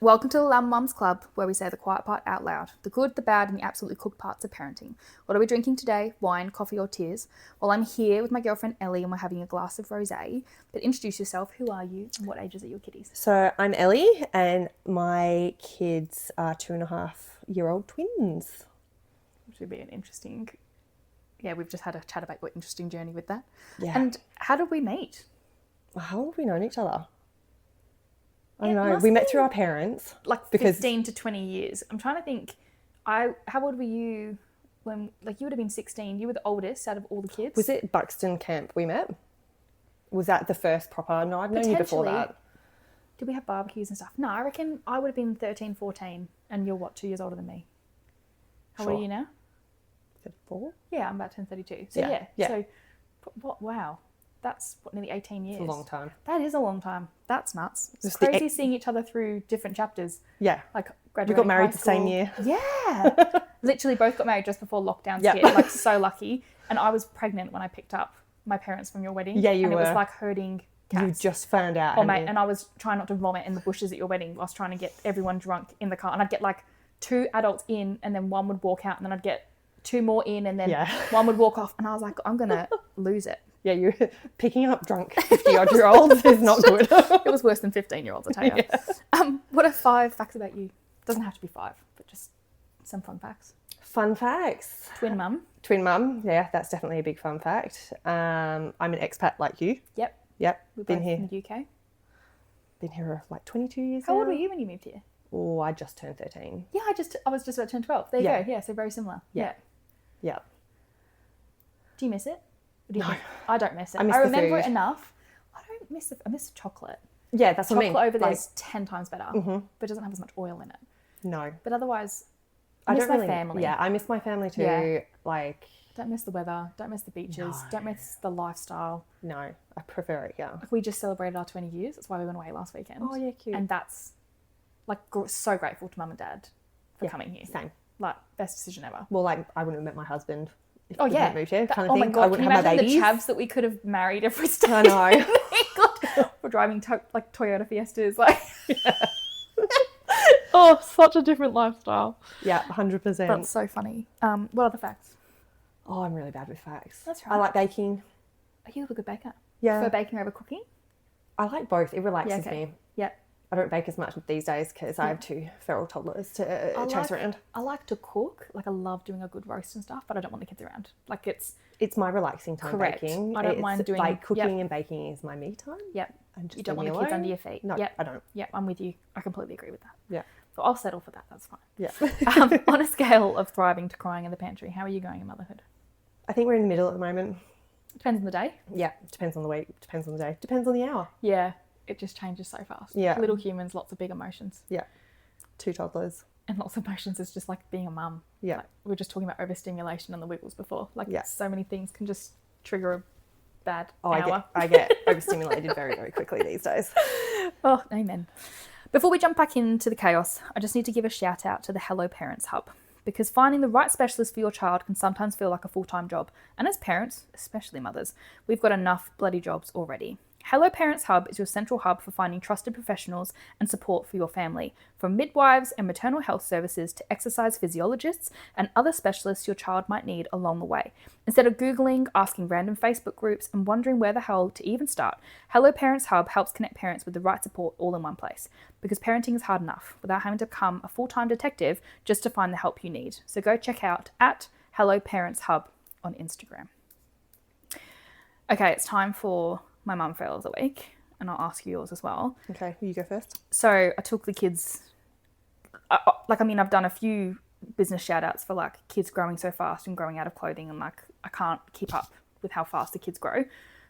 Welcome to the Lamb Mums Club, where we say the quiet part out loud, the good, the bad, and the absolutely cooked parts of parenting. What are we drinking today? Wine, coffee, or tears? Well, I'm here with my girlfriend Ellie, and we're having a glass of rosé. But introduce yourself. Who are you, and what ages are your kiddies? So I'm Ellie, and my kids are 2.5-year-old twins. Which would be an interesting... Yeah, we've just had a chat about your interesting journey with that. Yeah. And how did we meet? How long have we known each other? I don't know. We met through our parents. Like 15 to 20 years. I'm trying to think. How old were you when, like, you would have been 16. You were the oldest out of all the kids. Was it Buxton Camp we met? Was that the first proper? No, I've known you before that. Did we have barbecues and stuff? No, I reckon I would have been 13, 14. And you're, what, 2 years older than me? How old are you now? 34? Yeah, I'm about 32. So, yeah. So, what? Wow. That's, nearly 18 years. It's a long time. That is a long time. That's nuts. It's crazy seeing each other through different chapters. Yeah. Like, We graduating got married high the school. same year. Yeah. Literally both got married just before lockdowns hit. Like, so lucky. And I was pregnant when I picked up my parents from your wedding. Yeah, you were. And it was like herding cats. You just found out. Oh, mate. And I was trying not to vomit in the bushes at your wedding. I was trying to get everyone drunk in the car. And I'd get, like, 2 adults in, and then one would walk out, and then I'd get 2 more in, and then one would walk off. And I was like, I'm going to lose it. Yeah, you're picking up drunk 50-odd-year-olds is not good. It was worse than 15-year-olds, I tell you. Yeah. What are 5 facts about you? Doesn't have to be 5, but just some fun facts. Fun facts. Twin mum. Twin mum. Yeah, that's definitely a big fun fact. I'm an expat like you. Yep. We've been here in the UK. Been here like 22 years How now. old were you when you moved here? Oh, I just turned 13. Yeah, I was just about to turn 12. There you go. Yeah, so very similar. Yeah. Do you miss it? No. I don't miss it. I remember it enough. I miss the chocolate. Yeah, that's what I mean. Chocolate over there is 10 times better, but it doesn't have as much oil in it. No. But otherwise, I miss my family. Yeah, I miss my family too. Yeah. Like, don't miss the weather. Don't miss the beaches. Don't miss the lifestyle. No, I prefer it, yeah. Like, we just celebrated our 20 years. That's why we went away last weekend. Oh, yeah, cute. And that's, like, so grateful to mum and dad for coming here. Same. Like, best decision ever. Well, like, I wouldn't have met my husband if we hadn't moved here, kind of thing. Oh my God, I wouldn't have my babies. The chavs that we could have married if we stayed I know. in England. We're driving like Toyota Fiestas. Like, oh, such a different lifestyle. Yeah, 100%. That's so funny. What other facts? Oh, I'm really bad with facts. That's right. I like baking. Are you a good baker? Yeah. For baking over cooking? I like both. It relaxes me. Yeah. I don't bake as much these days because I have 2 feral toddlers to chase around. I like to cook. Like, I love doing a good roast and stuff, but I don't want the kids around. Like, it's my relaxing time. Correct. Baking. I don't mind doing... Like, cooking and baking is my me time. Yep. And just you don't want the kids under your feet. No, I don't. Yep, I'm with you. I completely agree with that. Yeah. So I'll settle for that. That's fine. Yeah. On a scale of thriving to crying in the pantry, how are you going in motherhood? I think we're in the middle at the moment. Depends on the day. Yeah. Depends on the week. Depends on the day. Depends on the hour. Yeah. It just changes so fast. Yeah. Little humans, lots of big emotions. Yeah. 2 toddlers. And lots of emotions is just like being a mum. Yeah. Like, we were just talking about overstimulation and the wiggles before. Like, so many things can just trigger a bad hour. I get overstimulated very, very quickly these days. Oh, amen. Before we jump back into the chaos, I just need to give a shout out to the Hello Parents Hub, because finding the right specialist for your child can sometimes feel like a full-time job. And as parents, especially mothers, we've got enough bloody jobs already. Hello Parents Hub is your central hub for finding trusted professionals and support for your family, from midwives and maternal health services to exercise physiologists and other specialists your child might need along the way. Instead of Googling, asking random Facebook groups, and wondering where the hell to even start, Hello Parents Hub helps connect parents with the right support all in one place. Because parenting is hard enough without having to become a full-time detective just to find the help you need. So go check out @Hello Parents Hub on Instagram. Okay, it's time for my mum fail of the week, and I'll ask you yours as well. Okay, you go first. So I took the kids, I've done a few business shout outs for like kids growing so fast and growing out of clothing, and like I can't keep up with how fast the kids grow.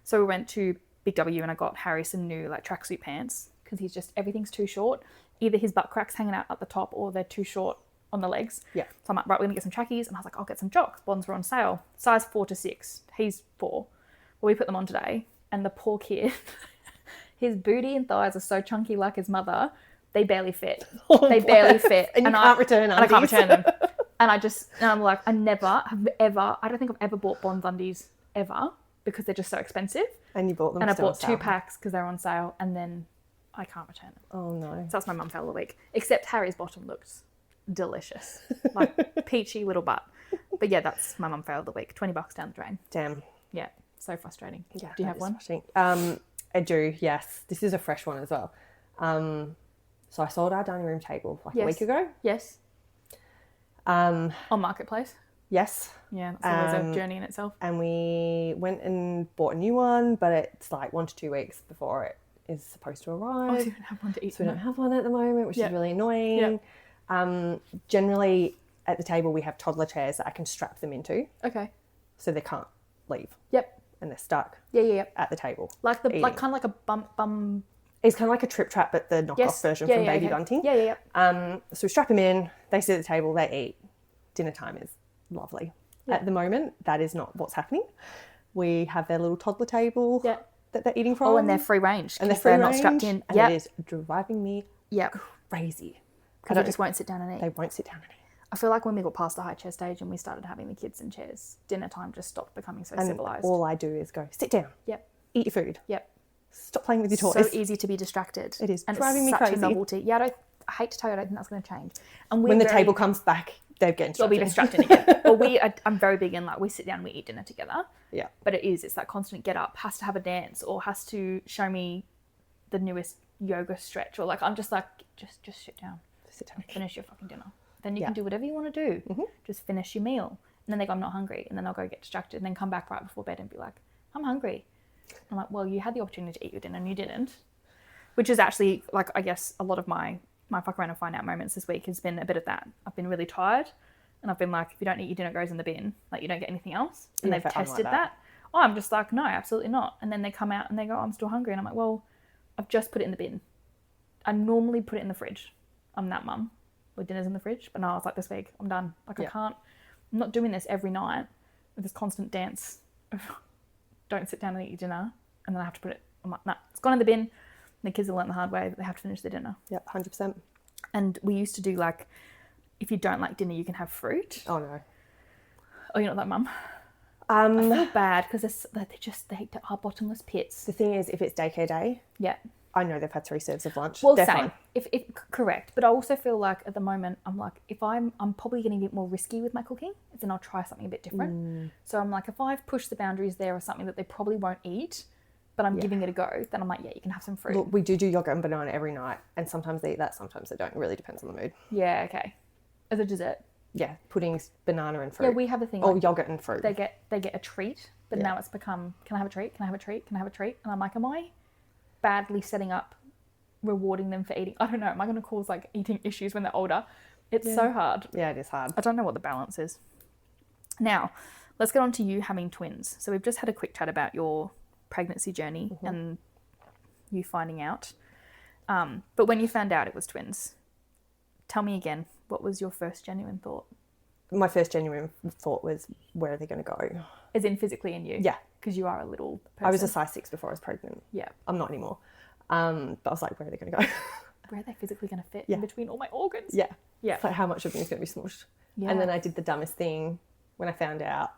So we went to Big W and I got Harry some new like tracksuit pants, because everything's too short. Either his butt crack's hanging out at the top or they're too short on the legs. Yeah. So I'm like, right, we're gonna get some trackies. And I was like, I'll get some jocks. Bonds were on sale. Size 4 to 6. He's 4. Well, we put them on today. And the poor kid, his booty and thighs are so chunky like his mother, they barely fit. They barely fit. And you can't return undies. And I can't return them. And I'm like, I never have ever, I don't think I've ever bought Bonds undies ever, because they're just so expensive. And you bought them and I still bought 2 packs because they were on sale, and then I can't return it. Oh, no. So that's my mum fail of the week. Except Harry's bottom looked delicious. Like peachy little butt. But yeah, that's my mum fail of the week. $20 down the drain. Damn. Yeah, so frustrating. Yeah, Do you have one? I do, yes. This is a fresh one as well. So I sold our dining room table like a week ago. Yes. On Marketplace. Yes. Yeah, that's always a journey in itself. And we went and bought a new one, but it's like 1 to 2 weeks before it is supposed to arrive. Oh, so you don't have one to eat. So we don't have one at the moment, which is really annoying. Yep. Generally, at the table, we have toddler chairs that I can strap them into. Okay. So they can't leave. Yep. And they're stuck. Yeah. At the table. Like kind of like a bum. It's kind of like a trip trap, but the knockoff version from Baby Bunting. Yeah. So we strap them in. They sit at the table. They eat. Dinner time is lovely. Yeah. At the moment, that is not what's happening. We have their little toddler table that they're eating from. Oh, and they're free range. And they're not strapped in. And it is driving me crazy. Because they just won't sit down and eat. They won't sit down and eat. I feel like when we got past the high chair stage and we started having the kids in chairs, dinner time just stopped becoming so civilised. All I do is go, sit down. Yep. Eat your food. Yep. Stop playing with your toys. So easy to be distracted. It is and driving me such crazy. A novelty. Yeah, I hate to tell you, I don't think that's going to change. And when the table comes back, they're getting distracted. They'll be distracted again. Well, I'm very big in like we sit down and we eat dinner together. Yeah. But it's that constant get up, has to have a dance or has to show me the newest yoga stretch or like I'm just like, just sit down. Sit down. Finish your fucking dinner. Then you can do whatever you want to do. Mm-hmm. Just finish your meal. And then they go, I'm not hungry. And then they'll go get distracted and then come back right before bed and be like, I'm hungry. I'm like, well, you had the opportunity to eat your dinner and you didn't. Which is actually, like, I guess a lot of my fuck around and find out moments this week has been a bit of that. I've been really tired and I've been like, if you don't eat your dinner, it goes in the bin. Like, you don't get anything else. And they've tested that. Oh, I'm just like, no, absolutely not. And then they come out and they go, I'm still hungry. And I'm like, well, I've just put it in the bin. I normally put it in the fridge. I'm that mum. With dinner's in the fridge. But no, I was like, this week, I'm done. Like, I can't, I'm not doing this every night with this constant dance of don't sit down and eat your dinner. And then I have to put it, I'm like, nah, it's gone in the bin. And the kids have learned the hard way that they have to finish their dinner. Yep, 100%. And we used to do like, if you don't like dinner, you can have fruit. Oh, no. Oh, you're not that mum? I feel bad because they are bottomless pits. The thing is, if it's daycare day, I know they've had 3 serves of lunch. Well, they're same. fine. If correct, but I also feel like at the moment I'm like if I'm probably getting a bit more risky with my cooking, then I'll try something a bit different. So I'm like if I've pushed the boundaries there or something that they probably won't eat, but I'm giving it a go, then I'm like you can have some fruit. Look, we do yogurt and banana every night, and sometimes they eat that, sometimes they don't. It really depends on the mood. Yeah, okay. As a dessert. Yeah, puddings, banana and fruit. Yeah, we have a thing. Or yogurt and fruit. They get a treat, but now it's become, can I have a treat? Can I have a treat? Can I have a treat? And I'm like, am I badly setting up rewarding them for eating? I don't know. Am I going to cause like eating issues when they're older? It's so hard. Yeah, it is hard. I don't know what the balance is. Now, let's get on to you having twins. So we've just had a quick chat about your pregnancy journey and you finding out. But when you found out it was twins, tell me again, what was your first genuine thought? My first genuine thought was, where are they going to go? As in physically in you? Yeah. Because you are a little person. I was a size 6 before I was pregnant. Yeah. I'm not anymore. But I was like, where are they going to go? Where are they physically going to fit in between all my organs? Yeah. Yeah. It's like how much of me is going to be smushed. Yeah. And then I did the dumbest thing when I found out.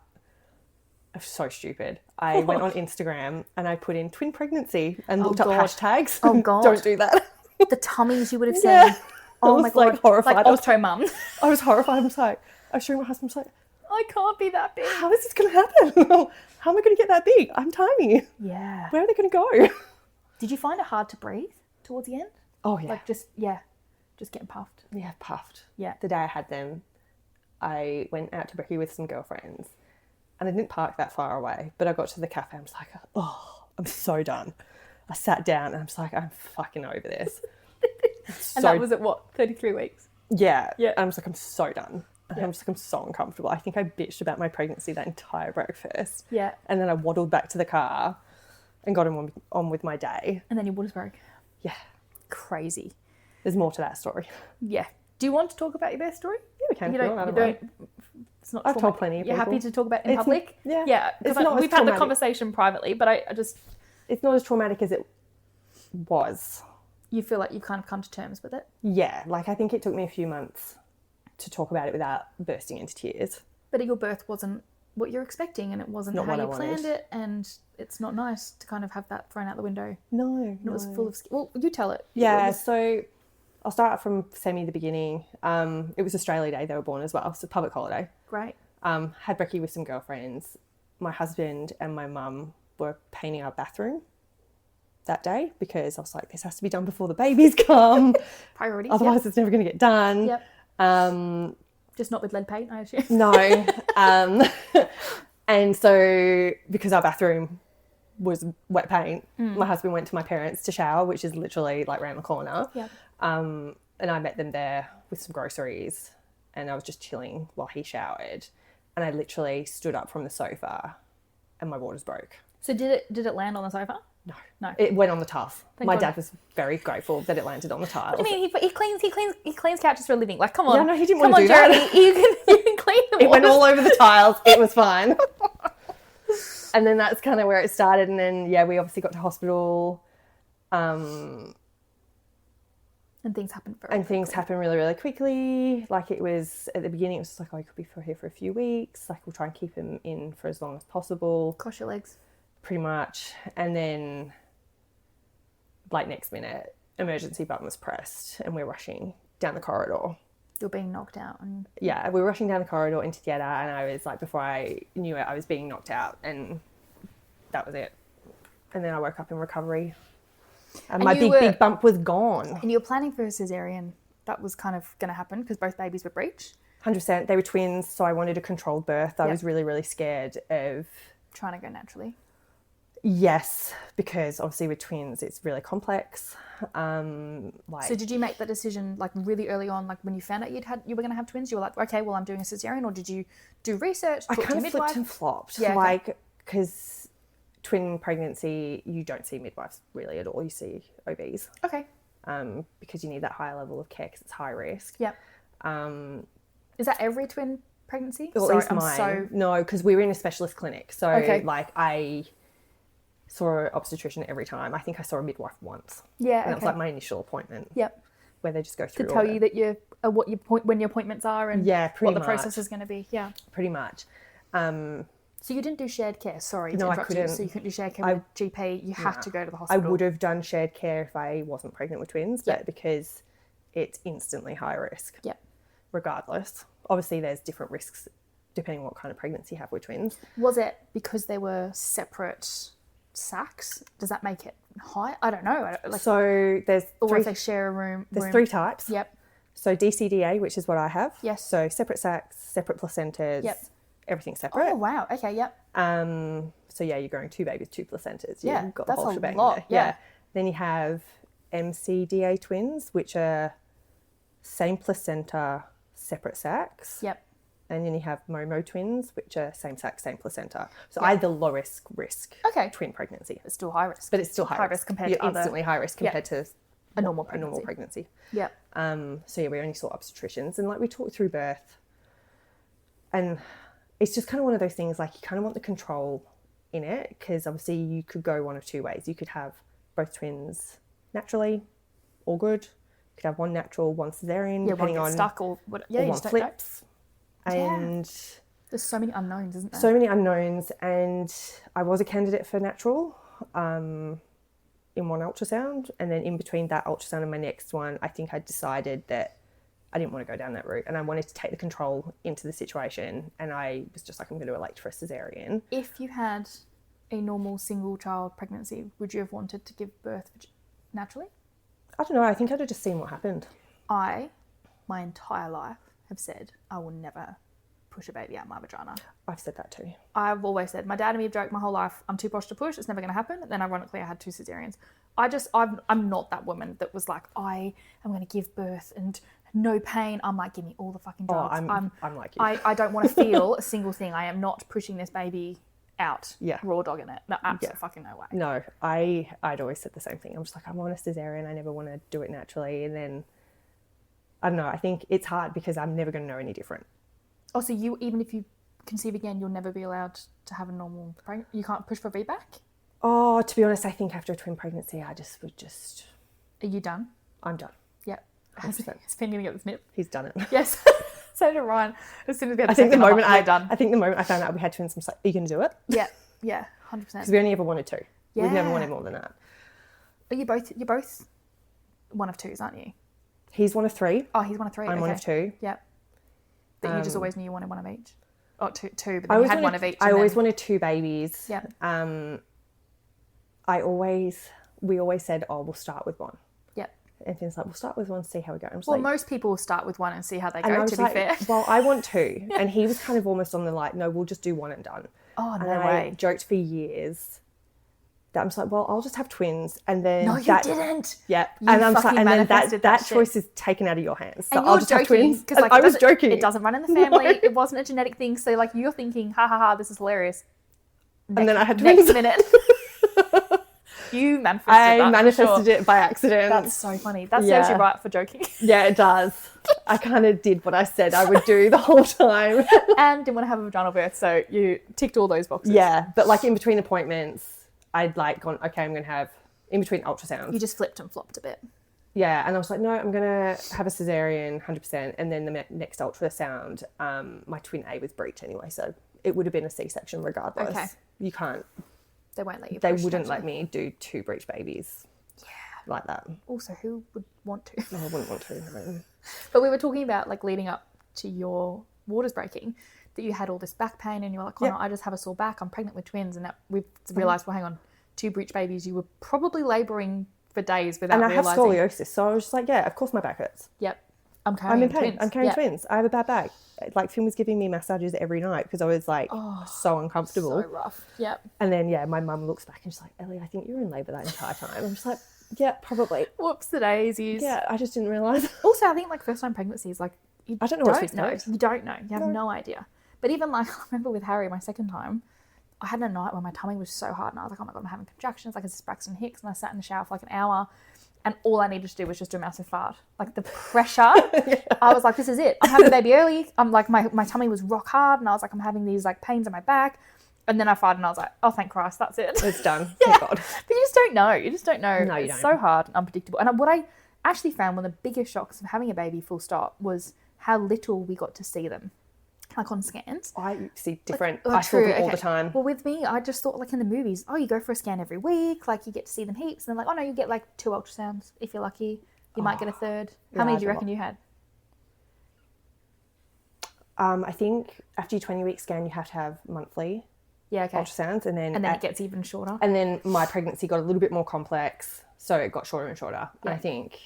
I was so stupid. I went on Instagram and I put in twin pregnancy and looked up hashtags. Oh, God. Don't do that. The tummies you would have seen. Oh, my God. Like horrified. Like Octo mum. I was horrified. I was like, I was showing my husband, I was like, I can't be that big. how is this going to happen? How am I going to get that big? I'm tiny. Yeah. Where are they going to go? Did you find it hard to breathe towards the end? Oh, yeah. Like just getting puffed. Yeah, puffed. Yeah. The day I had them, I went out to brekkie with some girlfriends and I didn't park that far away, but I got to the cafe and I was like, oh, I'm so done. I sat down and I was like, I'm fucking over this. And that was at what, 33 weeks? Yeah. Yeah. And I was like, I'm so done. And I'm just like, I'm so uncomfortable. I think I bitched about my pregnancy that entire breakfast. Yeah. And then I waddled back to the car and got on with my day. And then your waters broke. Yeah. Crazy. There's more to that story. Yeah. Do you want to talk about your birth story? Yeah, we can. You don't it's not I've told plenty of You're people. happy to talk about it in public? Yeah. Yeah. Because we've had the conversation privately, but I just... It's not as traumatic as it was. You feel like you've kind of come to terms with it? Yeah. Like, I think it took me a few months to talk about it without bursting into tears. But your birth wasn't what you're expecting, and it wasn't Not how what you I planned wanted. it, and it's not nice to kind of have that thrown out the window. No, And it was full of... Well, you tell it. Yeah, It was- so I'll start from the beginning. It was Australia Day they were born as well, so public holiday. Great. Had brekkie with some girlfriends. My husband and my mum were painting our bathroom that day because I was like, this has to be done before the babies come. Priorities. Otherwise it's never going to get done. Yep. Just not with lead paint, I assume. No. And so because our bathroom was wet paint, my husband went to my parents to shower, which is literally like around the corner. Yep. And I met them there with some groceries, and I was just chilling while he showered. And I literally stood up from the sofa and my waters broke. So did it land on the sofa? No. It went on the tile. Thank My God. dad was very grateful that it landed on the tiles. What do you mean? He cleans couches for a living. Like, come on. Yeah, no, he didn't come want to on, do Jeremy. You can clean them. It went all over the tiles. It was fine. And then that's kind of where it started. And then, yeah, we obviously got to hospital. And things happened Things happened really, really quickly. Like it was, at the beginning, it was just like, oh, he could be here for a few weeks. Like we'll try and keep him in for as long as possible. Cross your legs. Pretty much. And then, like next minute, emergency button was pressed and we're rushing down the corridor. You're being knocked out. And Yeah, we were rushing down the corridor into theatre, and I was like, before I knew it, I was being knocked out, and that was it. And then I woke up in recovery, and my big bump was gone. And you were planning for a cesarean. That was kind of going to happen because both babies were breech. 100%. They were twins, so I wanted a controlled birth. I was really, really scared of... Trying to go naturally. Yes, because obviously with twins, it's really complex. So did you make that decision like really early on, like when you found out you were going to have twins? You were like, okay, well, I'm doing a cesarean, or did you do research? I kind of flipped and flopped. Yeah, like, because twin pregnancy, you don't see midwives really at all. You see OBs. Okay. Because you need that higher level of care because it's high risk. Yep. Is that every twin pregnancy? Or at least mine. No, because we were in a specialist clinic. So, like, I saw an obstetrician every time. I think I saw a midwife once. Yeah, and that was like my initial appointment. Yep. Where they just go through to tell you that when your appointments are and what the process is going to be. Yeah. Pretty much. So you didn't do shared care? Sorry to No, I interrupt you. couldn't. So you couldn't do shared care with GP. You had to go to the hospital. I would have done shared care if I wasn't pregnant with twins, but because it's instantly high risk. Yep. Regardless. Obviously, there's different risks depending on what kind of pregnancy you have with twins. Was it because they were separate sacs? Does that make it high? I don't know. So there's or if they share a room. There's three types. Yep. So DCDA, which is what I have. Yes. So separate sacs, separate placentas. Yep. Everything separate. Oh wow. Okay. Yep. So yeah, you're growing 2 babies, 2 placentas. Yeah, You've got that's the whole a shebang lot. there. Yeah. Then you have MCDA twins, which are same placenta, separate sacs. Yep. And then you have Momo twins, which are same sac, same placenta. So I had the lowest risk twin pregnancy. It's still high risk. But it's still high risk compared you're to instantly high risk compared to a normal pregnancy. Yep. So yeah, we only saw obstetricians, and like we talked through birth, and it's just kind of one of those things, like you kind of want the control in it, because obviously you could go one of two ways. You could have both twins naturally, all good. You could have one natural, one cesarean, depending on stuck or what. Yeah, or you one just don't flips. And there's so many unknowns, isn't there? so many unknowns, and I was a candidate for natural in one ultrasound, and then in between that ultrasound and my next one, I think I decided that I didn't want to go down that route, and I wanted to take the control into the situation, and I was just like, I'm going to elect for a cesarean. If you had a normal single child pregnancy, would you have wanted to give birth naturally? I don't know, I think I'd have just seen what happened. My entire life, have said I will never push a baby out my vagina. I've said that too. I've always said, my dad and me have joked my whole life, I'm too posh to push, it's never going to happen. Then ironically I had 2 cesareans. I'm not that woman that was like, I am going to give birth and no pain. I'm like, give me all the fucking drugs. I'm like you. I don't want to feel a single thing. I am not pushing this baby out, raw dogging it. No, absolutely fucking no way. No, I'd always said the same thing. I'm just like, I want a cesarean, I never want to do it naturally. And then I don't know, I think it's hard because I'm never going to know any different. Oh, so even if you conceive again, you'll never be allowed to have a normal pregnancy? You can't push for VBAC? Oh, to be honest, I think after a twin pregnancy, I just would just... Are you done? I'm done. Yep. 100%. Has Finn going to get the snip? He's done it. Yes. say to Ryan as soon as we had I think the second, I'm moment like, we're done. I think the moment I found out we had twins, I'm just like, are you going to do it? Yeah, 100%. Because we only ever wanted 2. Yeah. We've never wanted more than that. Are you're both one of 2s, aren't you? He's one of 3. Oh, he's one of 3. I'm okay. one of 2. Yep. That you just always knew you wanted one of each. Oh, two, but then you had one of each. I always wanted 2 babies. Yeah. We always said, oh, we'll start with 1. Yep. And Finn's like, we'll start with 1, see how we go. I'm just Well, like, most people start with 1 and see how they and I go, was to be like, fair. well, I want 2. And he was kind of almost on the like, no, we'll just do 1 and done. Oh, and no I way. joked for years that I'm just like, well, I'll just have twins. And then No, you didn't. Yeah. You And I'm just fucking like, and then manifested that that choice is taken out of your hands. So And I'll you're just have joking twins. because like I was joking. It doesn't run in the family. It wasn't a genetic thing. So like you're thinking, ha ha ha, this is hilarious. And then I had twins. Next minute, you manifested I that. manifested it by accident. That's so funny. That serves you right for joking. Yeah, it does. I kind of did what I said I would do the whole time. And didn't want to have a vaginal birth, so you ticked all those boxes. Yeah, but like in between appointments, I'd like gone, okay, I'm going to have, in between ultrasounds. You just flipped and flopped a bit. Yeah, and I was like, no, I'm going to have a cesarean, 100%. And then the next ultrasound, my twin A was breech anyway, so it would have been a C-section regardless. Okay. You can't. They won't let you. They push, wouldn't don't let you? me do 2 breech babies. Yeah. Like that. Also, who would want to? No, I wouldn't want to. No. But we were talking about like leading up to your waters breaking, that you had all this back pain and you're like, oh no, I just have a sore back. I'm pregnant with twins. And that we've realised, well, hang on, 2 breech babies. You were probably labouring for days without And I have realising. scoliosis, so I was just like, yeah, of course my back hurts. Yep. I'm I'm in pain. twins. I'm carrying Yep. twins. I have a bad back. Like Finn was giving me massages every night because I was like so uncomfortable. So rough. Yep. And then my mum looks back and she's like, Ellie, I think you were in labour that entire time. I'm just like, yeah, probably. Whoops the daisies. Yeah, I just didn't realise. Also, I think like first time pregnancies, like you I don't know what's know. next. You don't know. You have no idea. But even like I remember with Harry, my second time, I had a night where my tummy was so hard and I was like, oh my God, I'm having contractions. Like it's Braxton Hicks. And I sat in the shower for like an hour. And all I needed to do was just do a massive fart. Like the pressure, I was like, this is it. I'm having a baby early. I'm like, my tummy was rock hard. And I was like, I'm having these like pains in my back. And then I farted and I was like, oh, thank Christ, that's it. It's done. Yeah. Thank God. But you just don't know. You just don't know. No, you It's don't. so hard and unpredictable. And what I actually found one of the biggest shocks of having a baby full stop was how little we got to see them. Like on scans. I see different. Like, I saw them all the time. Well, with me, I just thought like in the movies, oh, you go for a scan every week. Like you get to see them heaps. And then like, oh no, you get like 2 ultrasounds if you're lucky. You might get a third. How many do you reckon you had? I think after your 20-week scan, you have to have monthly ultrasounds. And then it gets even shorter. And then my pregnancy got a little bit more complex. So it got shorter and shorter. Yeah. And I think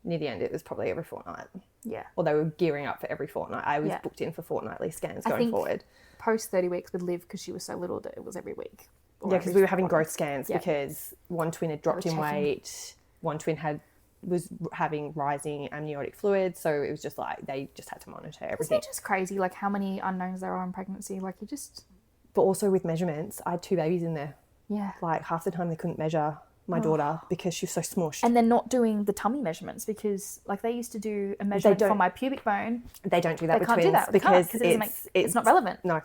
near the end, it was probably every fortnight. Yeah. Or they were gearing up for every fortnight. I was Yeah. booked in for fortnightly scans I going think forward. Post 30 weeks with Liv, because she was so little that it was every week. Or Yeah, because every we were having fortnight. growth scans Yeah. because one twin had dropped in checking. weight. One twin was having rising amniotic fluid. So it was just like, they just had to monitor Isn't everything. it just crazy, like how many unknowns there are in pregnancy? Like you just, But also with measurements, I had 2 babies in there. yeah. Like half the time they couldn't measure my daughter because she was so smushed. And they're not doing the tummy measurements because like they used to do a measurement for my pubic bone. They don't do that They with can't twins do that with because it's not relevant. No.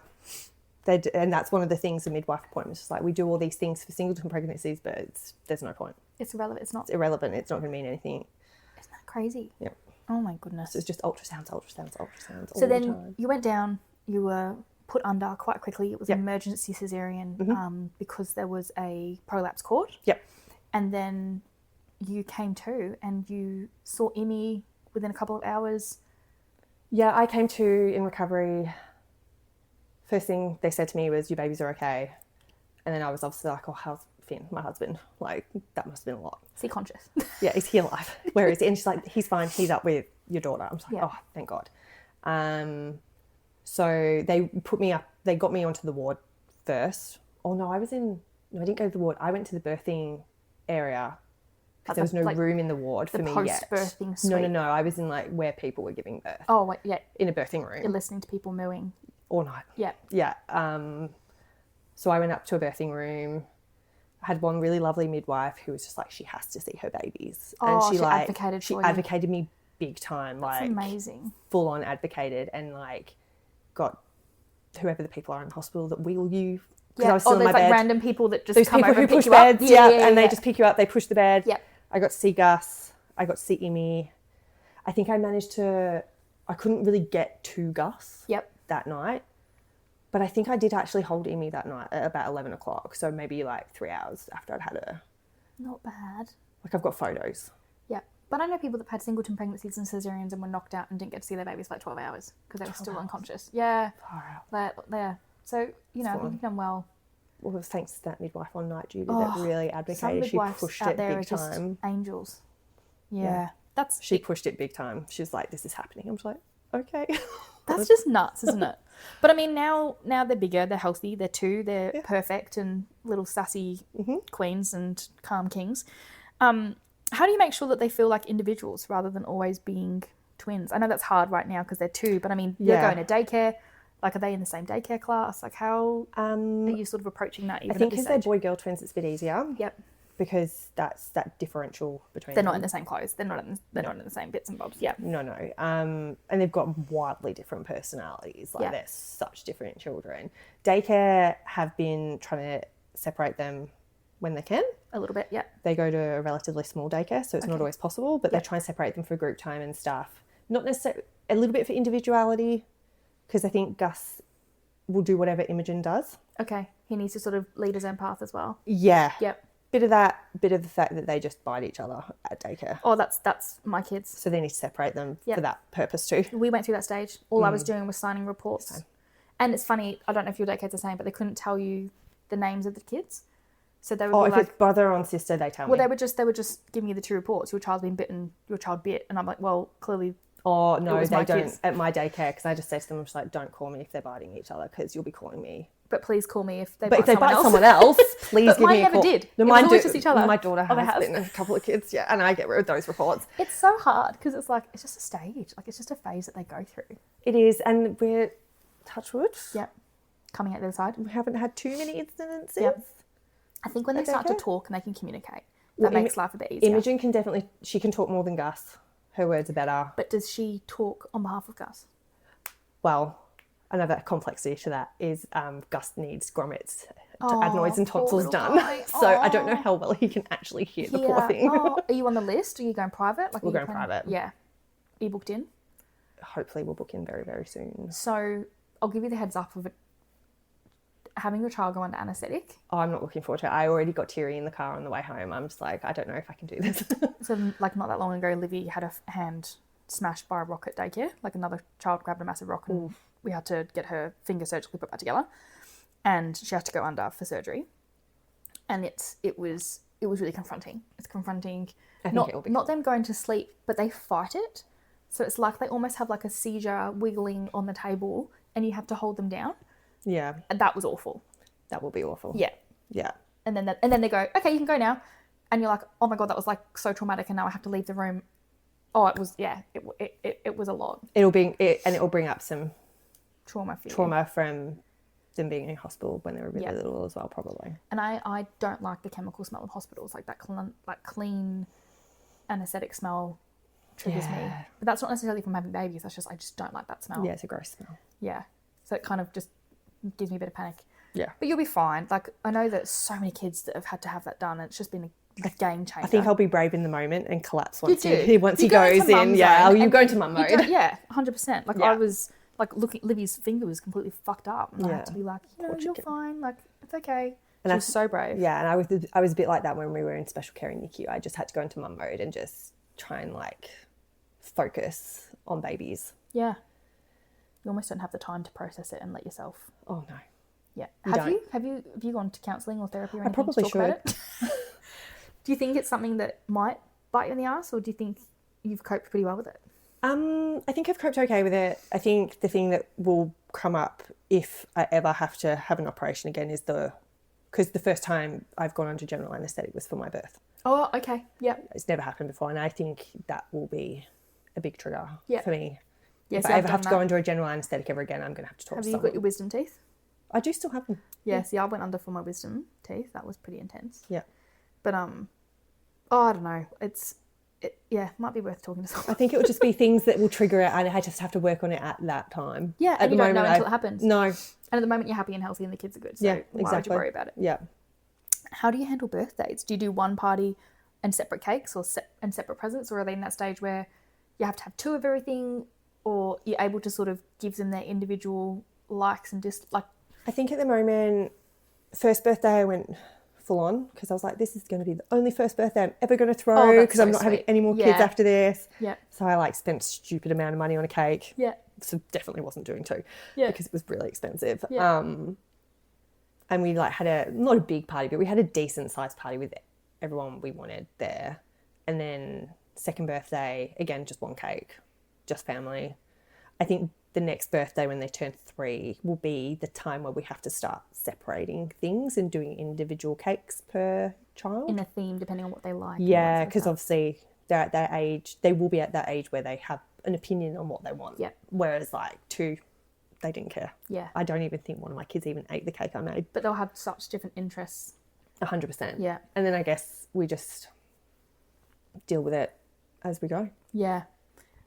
And that's one of the things the midwife appointments is like, we do all these things for singleton pregnancies, but there's no point. It's irrelevant. It's not. It's irrelevant. It's not going to mean anything. Isn't that crazy? Yeah. Oh my goodness. So it's just ultrasounds all So the then time. you went down, you were put under quite quickly. It was Yep. an emergency cesarean because there was a prolapse cord. Yep. And then you came to and you saw Emmy within a couple of hours. Yeah, I came to in recovery. First thing they said to me was, your babies are okay. And then I was obviously like, oh, how's Finn, my husband? Like, that must have been a lot. Is he conscious? Yeah, is he alive? Where is he? And she's like, he's fine. He's up with your daughter. I'm just like, Yeah. oh, thank God. So they put me up. They got me onto the ward first. Oh, no, I didn't go to the ward. I went to the birthing area because there was no room in the ward for me yet. Post-birthing suite. No. I was in like where people were giving birth. Oh, wait, yeah. In a birthing room. You're listening to people mooing. All night. Yeah. Yeah. So I went up to a birthing room. I had one really lovely midwife who was just like, she has to see her babies. Oh, and she advocated for you. She advocated me big time. That's like amazing. full on advocated and like got whoever the people are in the hospital that wheel you. Yeah. I was still in there's my like bed. random people that just Those come people over who and pick push you beds, up. and they just pick you up. They push the bed. Yep. I got to see Gus. I got to see Emmy. I think I managed to I couldn't really get to Gus Yep. that night. But I think I did actually hold Amy that night at about 11 o'clock. So maybe like 3 hours after I'd had her. Not bad. Like I've got photos. Yeah. But I know people that have had singleton pregnancies and cesareans and were knocked out and didn't get to see their babies for like 12 hours because they were still unconscious. Yeah. Far out. Yeah. So, you know, I think you've done well. Well, thanks to that midwife on night duty that really Some advocated. She midwives pushed out it there are big just time. angels. Yeah. She pushed it big time. She was like, this is happening. I'm just like, okay. That's just nuts, isn't it? But I mean, now they're bigger, they're healthy, they're two, they're perfect and little sassy queens and calm kings. How do you make sure that they feel like individuals rather than always being twins? I know that's hard right now because they're two, but I mean, you're going to daycare. Like, are they in the same daycare class? Like, how are you sort of approaching that? Even I think because they're boy-girl twins, it's a bit easier. Yep. Because that's that differential between They're them. not in the same clothes. They're not in the same bits and bobs. Yeah. No. And they've got wildly different personalities. Like they're such different children. Daycare have been trying to separate them when they can. A little bit, yeah. They go to a relatively small daycare, so it's not always possible, but they try and separate them for group time and stuff. Not necessarily, a little bit for individuality, because I think Gus will do whatever Imogen does. Okay. He needs to sort of lead his own path as well. Yeah. Yep. Bit of that, bit of the fact that they just bite each other at daycare. Oh, that's my kids. So they need to separate them for that purpose too. We went through that stage. All I was doing was signing reports. Same. And it's funny, I don't know if your daycare's the same, but they couldn't tell you the names of the kids. So they would be if like, it's brother or sister, they tell me. well, they would just give me the two reports. Your child's been bitten, your child bit. And I'm like, well, clearly. Oh, no, they don't. kids. At my daycare, because I just say to them, I'm just like, don't call me if they're biting each other, because you'll be calling me. But please call me if they But bite if they bite else. someone else, please But give me mine a never call. did. No, It was mine always do. just each other. My daughter Oh, they has have? bitten a couple of kids, and I get rid of those reports. It's so hard because it's like, it's just a stage. Like, it's just a phase that they go through. It is, and we're, touch wood, Yep. Coming out the other side. we haven't had too many incidences. Yep. I think when they start to talk and they can communicate, that makes life a bit easier. Imogen can definitely, she can talk more than Gus. Her words are better. But does she talk on behalf of Gus? Well, another complexity to that is Gus needs grommets, adenoids and tonsils done. So I don't know how well he can actually hear the poor thing. Oh, are you on the list? Are you going private? Like, We're going private. Yeah. Are you booked in? Hopefully we'll book in very, very soon. So I'll give you the heads up of it. Having your child go under anaesthetic. Oh, I'm not looking forward to it. I already got teary in the car on the way home. I'm just like, I don't know if I can do this. So, like, not that long ago, Livy had her hand smashed by a rock at daycare. Like, another child grabbed a massive rock and we had to get her finger surgically put back together. And she had to go under for surgery. And it was really confronting. It's confronting. Not them going to sleep, but they fight it. So it's like they almost have like a seizure wiggling on the table and you have to hold them down. Yeah. And that was awful. That will be awful. Yeah. Yeah. And then they go, okay, you can go now. And you're like, oh my God, that was like so traumatic and now I have to leave the room. Oh, it was, yeah, it was a lot. It'll bring up some Trauma for you. trauma from them being in hospital when they were really little as well, probably. And I don't like the chemical smell of hospitals. Like that clean anaesthetic smell triggers me. But that's not necessarily from having babies. That's just, I just don't like that smell. Yeah, it's a gross smell. Yeah. So it kind of just gives me a bit of panic. Yeah. But you'll be fine. Like, I know that so many kids that have had to have that done, and it's just been a game changer. I think I'll be brave in the moment and collapse once he you goes in. Yeah, You go into mum mode. Yeah, 100%. Like, I was, like, looking, Livy's finger was completely fucked up. And I had to be like, you're fine. Like, it's okay. And she was so brave. Yeah, and I was a bit like that when we were in special care in NICU. I just had to go into mum mode and just try and, like, focus on babies. Yeah. You almost don't have the time to process it and let yourself. Oh, no. Yeah. Have you gone to counselling or therapy or anything? I probably to talk about it? Do you think it's something that might bite you in the ass, or do you think you've coped pretty well with it? I think I've coped okay with it. I think the thing that will come up if I ever have to have an operation again is because the first time I've gone under general anaesthetic was for my birth. Oh, okay. Yeah. It's never happened before, and I think that will be a big trigger for me. Yeah, if I ever have to go under a general anaesthetic ever again, I'm going to have to talk to someone. Have you got your wisdom teeth? I do still have them. Yeah, see, I went under for my wisdom teeth. That was pretty intense. Yeah. But, I don't know. It might be worth talking to someone. I think it would just be things that will trigger it, and I just have to work on it at that time. Yeah, and you don't know until it happens. No. And at the moment, you're happy and healthy and the kids are good. So why would you worry about it? Yeah. How do you handle birthdays? Do you do one party and separate cakes and separate presents, or are they in that stage where you have to have two of everything? or you're able to sort of give them their individual likes and dislikes? I think at the moment, first birthday I went full on because I was like, this is going to be the only first birthday I'm ever going to throw because I'm not having any more kids after this. Yeah. So I like spent a stupid amount of money on a cake. Yeah. So definitely wasn't doing two because it was really expensive. Yeah. And we like had not a big party, but we had a decent sized party with everyone we wanted there. And then second birthday, again, just one cake, just family. I think the next birthday when they turn 3 will be the time where we have to start separating things and doing individual cakes per child. In a theme, depending on what they like. Yeah, because obviously they're at that age, they will be at that age where they have an opinion on what they want. Yeah. Whereas like 2, they didn't care. Yeah. I don't even think one of my kids even ate the cake I made. But they'll have such different interests. 100%. Yeah. And then I guess we just deal with it as we go. Yeah.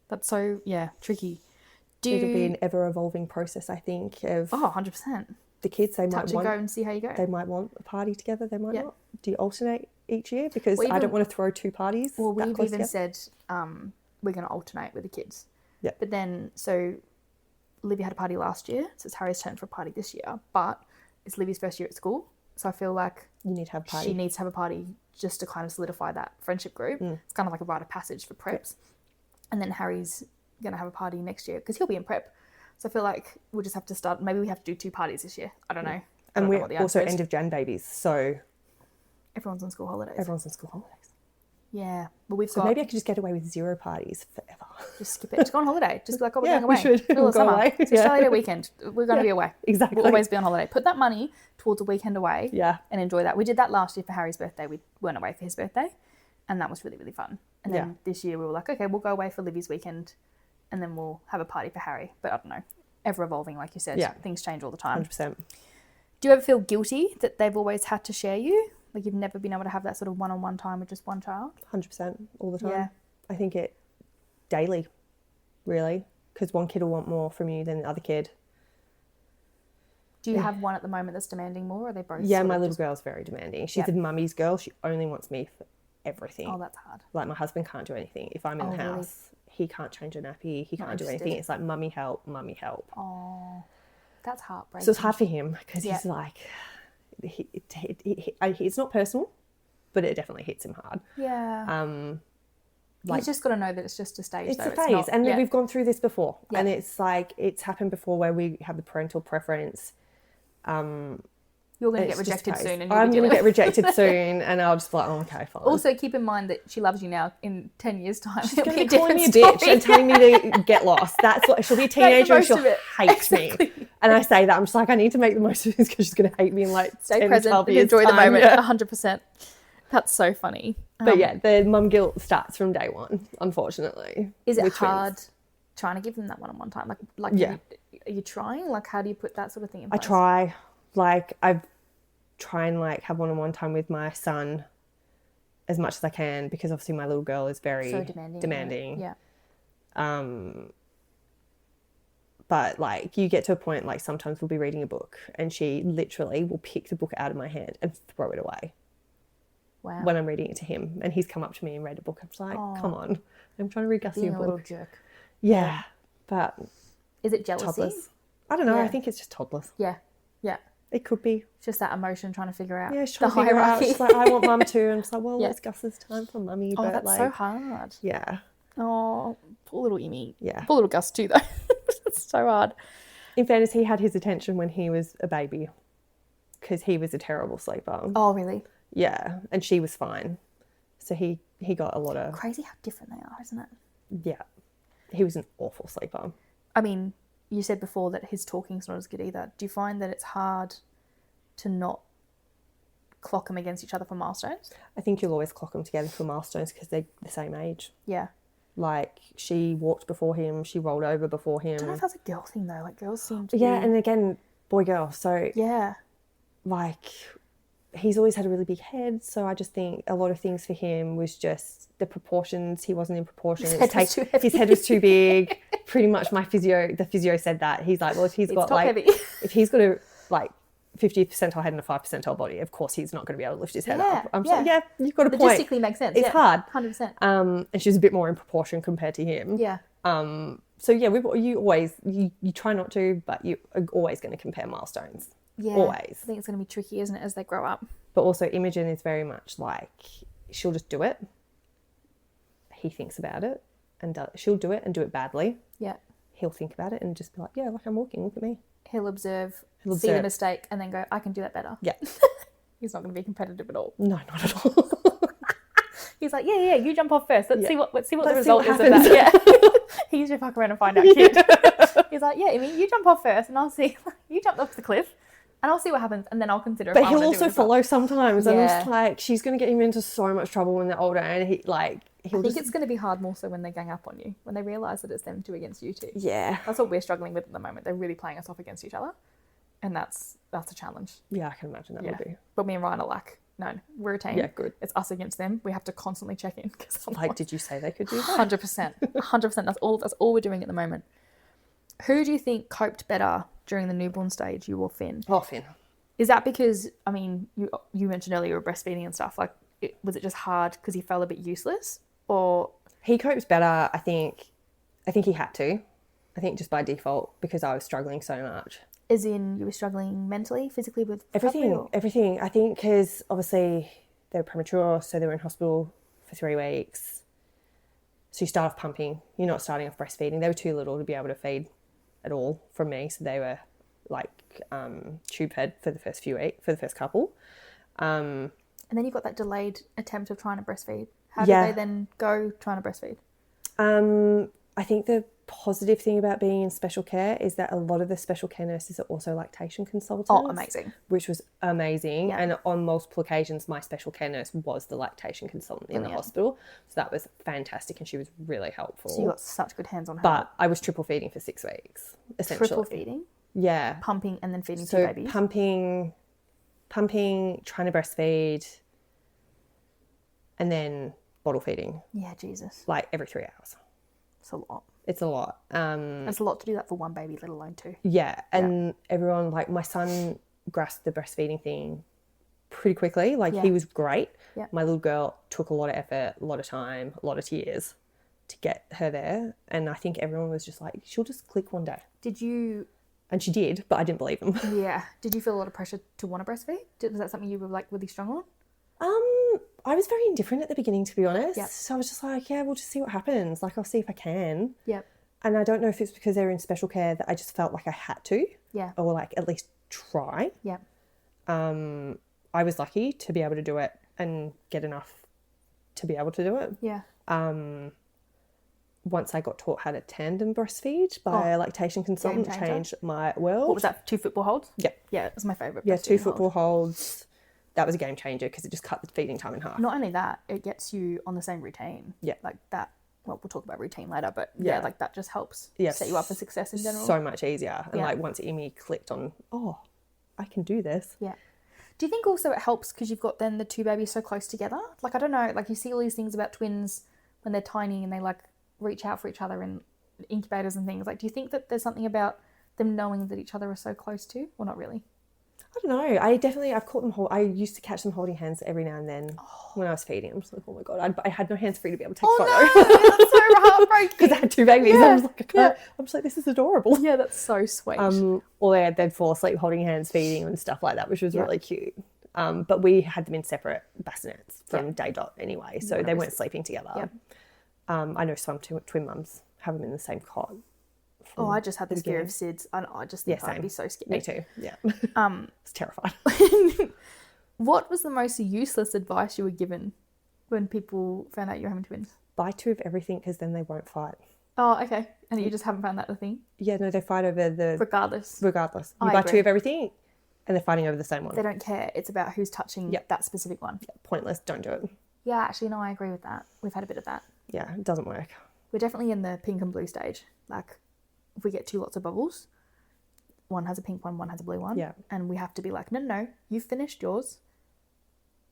That's so, tricky. It'll be an ever-evolving process, I think, of 100%. the kids. They Touch might and go and see how you go. They might want a party together. They might Yeah. not. Do you alternate each year? Because I don't want to throw 2 parties. Well, that we've close even together. said we're going to alternate with the kids. Yeah. But then, so Livy had a party last year, so it's Harry's turn for a party this year. But it's Livy's first year at school, so I feel like you need to have a party. she needs to have a party just to kind of solidify that friendship group. It's kind of like a rite of passage for preps. And then Harry's going to have a party next year because he'll be in prep. So I feel like we'll just have to start. Maybe we have to do 2 parties this year. I don't know. And we're also end of Jan babies, so everyone's on school holidays. Everyone's on school holidays. Yeah, but we've So got. maybe I could just get away with 0 parties forever. Just skip it. Just go on holiday. Just be like, oh, we're Yeah, going away. we should. Middle of Go summer. away. It's Australia Day weekend. We're going to be away. Exactly. We'll always be on holiday. Put that money towards a weekend away. Yeah. And enjoy that. We did that last year for Harry's birthday. We weren't away for his birthday, and that was really, really fun. And then this year we were like, okay, we'll go away for Livy's weekend, and then we'll have a party for Harry. But I don't know. Ever evolving, like you said. Yeah. Things change all the time. 100%. Do you ever feel guilty that they've always had to share you? Like you've never been able to have that sort of one-on-one time with just one child? 100% all the time. Yeah. I think it daily, really, because one kid will want more from you than the other kid. Do you have one at the moment that's demanding more, or are they both? Yeah, my little girl's very demanding. She's a mummy's girl. She only wants me for everything. Oh, that's hard. Like my husband can't do anything. If I'm in the house, he can't change a nappy. He can't do anything. It's like mummy help, mummy help. Oh, that's heartbreaking. So it's hard for him because he's like, it's not personal, but it definitely hits him hard. Yeah. Like, he's just got to know that it's just a stage. it's though. a phase, not, and we've gone through this before, Yeah. and it's like it's happened before where we have the parental preference. You're going to get rejected soon, and I'm going to get rejected soon, and I'll just be like, oh, okay, fine. Also, keep in mind that she loves you now. In 10 years' time, She's going to be calling me a bitch and telling me to get lost. That's what she'll be a teenager and she'll hate me. And I say that I'm just like, I need to make the most of this because she's going to hate me in like stay 10, present 12 and years enjoy the time. moment. Yeah. 100%. That's so funny. But yeah, the mum guilt starts from day one, unfortunately. Is it with hard twins. trying to give them that one-on-one time? Like, Yeah. Are you trying? Like, how do you put that sort of thing in place? I try. Like, I try and like have one-on-one time with my son as much as I can because obviously my little girl is very So demanding. Yeah. But like you get to a point like sometimes we'll be reading a book and she literally will pick the book out of my hand and throw it away. Wow. When I'm reading it to him and he's come up to me and read a book. I'm just like, come on, I'm trying to read Gussie a Being a little book. jerk. Yeah, but Is it jealousy? toddlers. I don't know. Yeah. I think it's just toddlers. Yeah. Yeah. It could be. It's just that emotion trying to figure out Yeah, she's the trying to figure out. hierarchy. She's like, I want mum too. And it's like, well, Yeah. it's Gus's time for mummy. Oh, But that's like, so hard. yeah, Oh, poor little Amy. yeah. Poor little Gus too, though. That's so hard. In fairness, he had his attention when he was a baby because he was a terrible sleeper. Oh, really? Yeah, and she was fine. So he got a lot of, Crazy how different they are, isn't it? yeah. He was an awful sleeper. I mean, you said before that his talking's not as good either. Do you find that it's hard to not clock them against each other for milestones? I think you'll always clock them together for milestones because they're the same age. Yeah. Like, she walked before him, she rolled over before him. I don't know if that's a girl thing, though. Like, girls seem to Yeah, be... and again, boy, girl. So, Yeah. like, he's always had a really big head. So I just think a lot of things for him was just the proportions. He wasn't in proportion. His head was too heavy. His head was too big. Pretty much the physio said that. He's like, well, if he's got top like, heavy. if he's got a like 50 percentile head and a 5 percentile body, of course he's not going to be able to lift his head up. I'm just like, yeah, you've got a point. Logistically makes sense. It's hard. 100%. And she's a bit more in proportion compared to him. Yeah. So yeah, you try not to, but you are always going to compare milestones. Yeah. Always. I think it's going to be tricky, isn't it, as they grow up? But also Imogen is very much like, she'll just do it. He thinks about it and she'll do it and do it badly. Yeah. He'll think about it and just be like, yeah, like I'm walking, look at me. He'll observe, see the mistake, and then go, I can do that better. Yeah. He's not going to be competitive at all. No, not at all. He's like, yeah, you jump off first. Let's see what the Let's result see is what of that. Yeah. He usually fuck around and find out, kid. He's like, yeah, Amy, you jump off first, and I'll see. You jump off the cliff, and I'll see what happens, and then I'll consider. But he'll also follow sometimes, and Yeah. it's like she's going to get him into so much trouble when they're older, and I think it's going to be hard more so when they gang up on you, when they realise that it's them two against you two. Yeah. That's what we're struggling with at the moment. They're really playing us off against each other, and that's a challenge. Yeah, I can imagine that would be. But me and Ryan are like, no, we're a team. Yeah, good. It's us against them. We have to constantly check in. Like, did you say they could do that? 100%. 100%. That's all we're doing at the moment. Who do you think coped better during the newborn stage, you or Finn? Oh, Finn. Is that because, I mean, you mentioned earlier you were breastfeeding and stuff. Like, was it just hard because he felt a bit useless? Or He copes better, I think he had to. I think just by default, because I was struggling so much. as in you were struggling mentally, physically with Everything. I think because obviously they were premature, so they were in hospital for 3 weeks. So you start off pumping. You're not starting off breastfeeding. They were too little to be able to feed at all from me, so they were like tube fed for the first for the first couple. And then you've got that delayed attempt of trying to breastfeed. How did they then go trying to breastfeed? I think the positive thing about being in special care is that a lot of the special care nurses are also lactation consultants. Oh, amazing. Which was amazing. Yeah. And on multiple occasions, my special care nurse was the lactation consultant in the hospital. So that was fantastic and she was really helpful. So you got such good hands on her. But I was triple feeding for 6 weeks, essentially. Triple feeding? Yeah. Pumping and then feeding two So babies? pumping, trying to breastfeed, and then bottle feeding. Yeah, Jesus. Like every 3 hours. It's a lot. It's a lot. It's a lot to do that for one baby, let alone two. Yeah, and everyone, like my son grasped the breastfeeding thing pretty quickly. Like he was great. Yeah. My little girl took a lot of effort, a lot of time, a lot of tears to get her there. And I think everyone was just like, she'll just click one day. Did you... And she did, but I didn't believe them. Yeah. Did you feel a lot of pressure to want to breastfeed? Was that something you were like really strong on? I was very indifferent at the beginning, to be honest. Yep. So I was just like, yeah, we'll just see what happens. Like, I'll see if I can. Yep. And I don't know if it's because they were in special care that I just felt like I had to. Yeah. Or like at least try. Yep. I was lucky to be able to do it and get enough to be able to do it. Yeah. Once I got taught how to tandem breastfeed by a lactation consultant, changed my world. What was that? 2 football holds? Yeah. Yeah, it was my favourite. Yeah, 2 breastfeeding football holds. That was a game changer because it just cut the feeding time in half. Not only that, it gets you on the same routine. Yeah. Like that, well, we'll talk about routine later, but yeah, like that just helps set you up for success in general. So much easier. And like once Amy clicked on, oh, I can do this. Yeah. Do you think also it helps because you've got then the two babies so close together? Like, I don't know, like you see all these things about twins when they're tiny and they like reach out for each other in incubators and things. Like, do you think that there's something about them knowing that each other are so close to? Or not really? I don't know. I've caught them I used to catch them holding hands every now and then when I was feeding. I'm just like, oh my God. I had no hands free to be able to take a photo. No, that's so heartbreaking. Because I had 2 babies. I was like, I can't. I'm just like, this is adorable. Yeah, that's so sweet. Or they'd fall asleep holding hands, feeding and stuff like that, which was really cute. But we had them in separate bassinets from day dot anyway, so they weren't sleeping together. Yep. I know some twin mums have them in the same cot. Oh, I just had this fear of SIDS. I just think I'd be so scared. Me too, yeah. It's terrified. What was the most useless advice you were given when people found out you were having twins? Buy 2 of everything because then they won't fight. Oh, okay. And you just haven't found that a thing? Yeah, no, they fight over the... Regardless. You buy 2 of everything and they're fighting over the same one. They don't care. It's about who's touching that specific one. Yeah, pointless. Don't do it. Yeah, actually, no, I agree with that. We've had a bit of that. Yeah, it doesn't work. We're definitely in the pink and blue stage. Like, if we get 2 lots of bubbles, one has a pink one has a blue one. Yeah. And we have to be like, no, you've finished yours.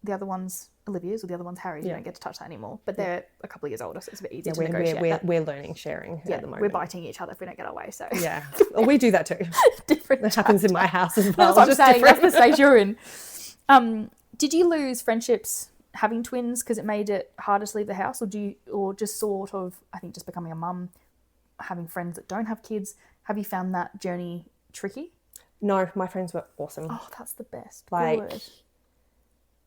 The other one's Olivia's or the other one's Harry's. You don't get to touch that anymore. But they're a couple of years older, so it's a bit easier to negotiate. We're learning sharing at the moment. We're biting each other if we don't get our way. So yeah, well, we do that too. Different. That happens in my house as well. That's what I'm saying. That's the stage you're in. Did you lose friendships having twins because it made it harder to leave the house, or just sort of, I think, just becoming a mum having friends that don't have kids. Have you found that journey tricky? No, my friends were awesome. Oh, that's the best. Like, Good.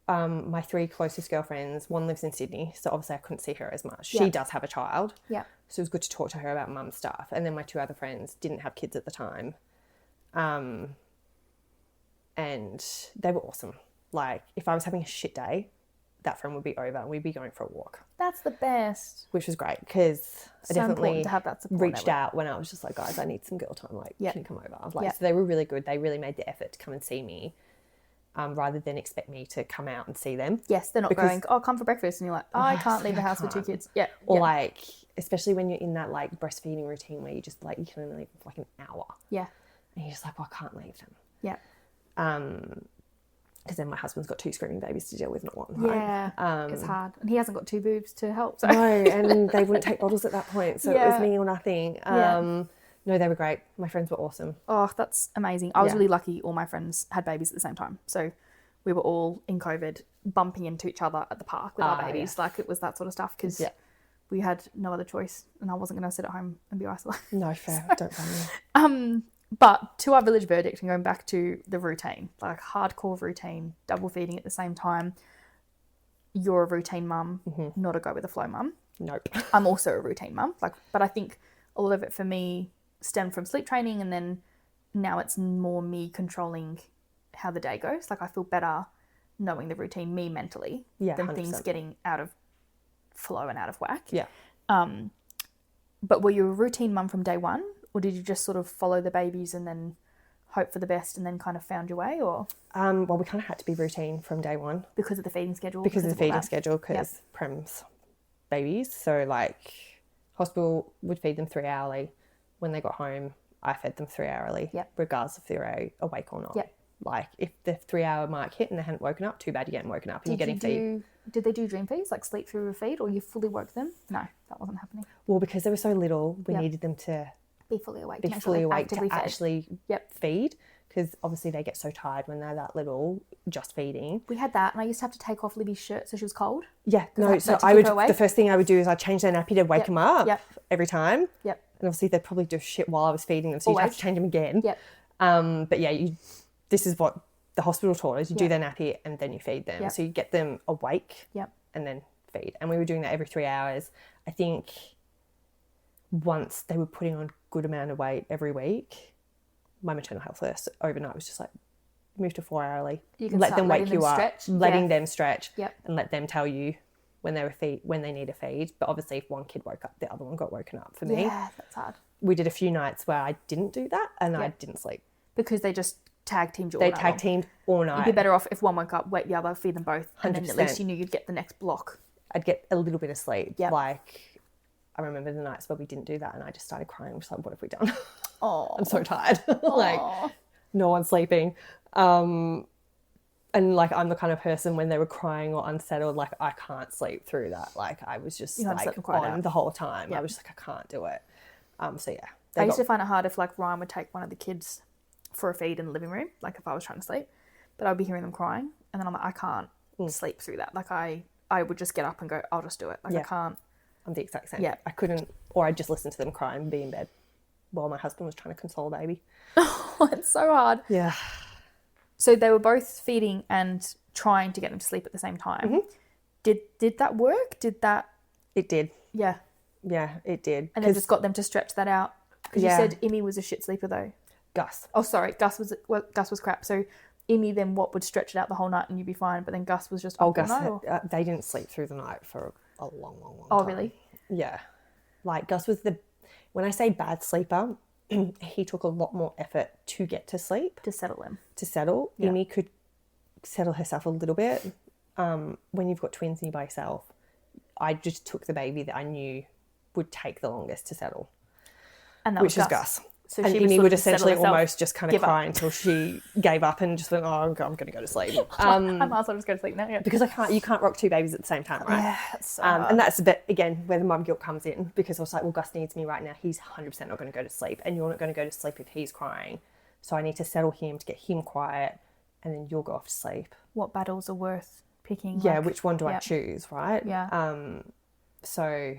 my 3 closest girlfriends, one lives in Sydney, so obviously I couldn't see her as much. Yeah. She does have a child. Yeah. So it was good to talk to her about mum stuff. And then my 2 other friends didn't have kids at the time. And they were awesome. Like, if I was having a shit day, that friend would be over and we'd be going for a walk, That's the best. which was great because I So definitely important to have that support reached network. out when I was just like, guys, I need some girl time. Like, Yeah. can you come over? I was like, Yeah. so they were really good. They really made the effort to come and see me, rather than expect me to come out and see them. Yes, they're not Because- going, oh, come for breakfast. And you're like, oh, I can't leave the house with 2 kids. Yeah. Or yeah. like, especially when you're in that like breastfeeding routine where you just like, you can only leave for like an hour. Yeah. And you're just like, well, I can't leave them. Yeah. Because then my husband's got 2 screaming babies to deal with, not one. Yeah. Right? It's hard. And he hasn't got 2 boobs to help. So. No, and they wouldn't take bottles at that point. So it Yeah. was me or nothing. Yeah. No, they were great. My friends were awesome. Oh, that's amazing. I was Yeah. really lucky. All my friends had babies at the same time. So we were all in COVID bumping into each other at the park with our babies. Yeah. Like, it was that sort of stuff because Yeah. we had no other choice and I wasn't going to sit at home and be isolated. No, fair. Don't blame me. But to our village verdict and going back to the routine, like hardcore routine, double feeding at the same time, you're a routine mum, not a go with the flow mum. Nope. I'm also a routine mum. But I think a lot of it for me stemmed from sleep training, and then now it's more me controlling how the day goes. Like, I feel better knowing the routine, me mentally, Yeah, than 100%. things getting out of flow and out of whack. Yeah. But were you a routine mum from day one, or did you just sort of follow the babies and then hope for the best and then kind of found your way, or Well, we kind of had to be routine from day one because of the feeding schedule? because of the all feeding that? schedule, because Prem's babies. So, like, hospital would feed them 3 hourly. When they got home, I fed them 3 hourly, Yep. regardless if they're awake or not. Yep. Like, if the 3 hour mark hit and they hadn't woken up, too bad, you're getting woken up and you're getting feed. Did they do dream feeds, like sleep through a feed, or you fully woke them? No, that wasn't happening. Well, because they were so little, we Yep. needed them to Be fully awake. be to make sure fully they're awake to actively fed. actually Yep. feed, because obviously they get so tired when they're that little, just feeding. We had that, and I used to have to take off Libby's shirt so she was cold. Yeah, no. that- So that to I keep would. her awake? The first thing I would do is I'd change their nappy to wake Yep. them up Yep. every time. Yep. And obviously they'd probably do shit while I was feeding them, so you'd have Always. to change them again. Yep. But yeah, this is what the hospital taught us. You do Yep. their nappy and then you feed them. Yep. So you get them awake Yep. and then feed. And we were doing that every 3 hours. I think once they were putting on a good amount of weight every week, my maternal health nurse overnight was just like, move to 4 hourly. You can Let start them letting wake them you up. stretch. Letting Yeah. them stretch. Yep. And let them tell you when they need a feed. But obviously if one kid woke up, the other one got woken up for me. Yeah, that's hard. We did a few nights where I didn't do that and I Yep. didn't sleep. Because they just tag teamed you all They night tag long. teamed all night. You'd be better off if one woke up, wake the other, feed them both, and then at 100%. least you knew you'd get the next block. I'd get a little bit of sleep. Yep. Like, I remember the nights where we didn't do that and I just started crying. I was like, what have we done? Oh, I'm so tired. Like, no one's sleeping. And like, I'm the kind of person when they were crying or unsettled, like I can't sleep through that. Like I was just You can't like let them cry on out. the whole time. Yep. I was just like, I can't do it. So yeah. I used to find it hard if like Ryan would take one of the kids for a feed in the living room, like if I was trying to sleep, but I'd be hearing them crying, and then I'm like, I can't sleep through that. Like I would just get up and go, I'll just do it. Like Yeah. I can't. I'm the exact same. Yeah. I couldn't, or I'd just listen to them cry and be in bed while my husband was trying to console a baby. It's so hard. Yeah. So they were both feeding and trying to get them to sleep at the same time. Did that work? Did that? It did. Yeah. Yeah, it did. And then just got them to stretch that out. Because Yeah. you said Imi was a shit sleeper though. Gus. Oh, sorry, Gus was crap. So Imi then what would stretch it out the whole night and you'd be fine. But then Gus was just Oh, up all Gus, night, or- they didn't sleep through the night for a long, long, long Oh, time. really? Yeah. Like Gus was when I say bad sleeper, he took a lot more effort to get to sleep, To settle him. to settle. Yeah. Amy could settle herself a little bit. When you've got twins and you're by yourself, I just took the baby that I knew would take the longest to settle, And that which was is Gus. So And she Amy sort would of settle essentially herself, almost just kind of give up. cry until she gave up and just went, oh, I'm going to go to sleep. I might as well just go to sleep now. Yeah. Because you can't rock two babies at the same time, right? Yeah, that's so And that's a bit, again, where the mum guilt comes in, because I was like, well, Gus needs me right now. He's 100% not going to go to sleep, and you're not going to go to sleep if he's crying. So I need to settle him to get him quiet, and then you'll go off to sleep. what battles are worth picking. Yeah, like, which one do I yeah. choose, right? Yeah. So,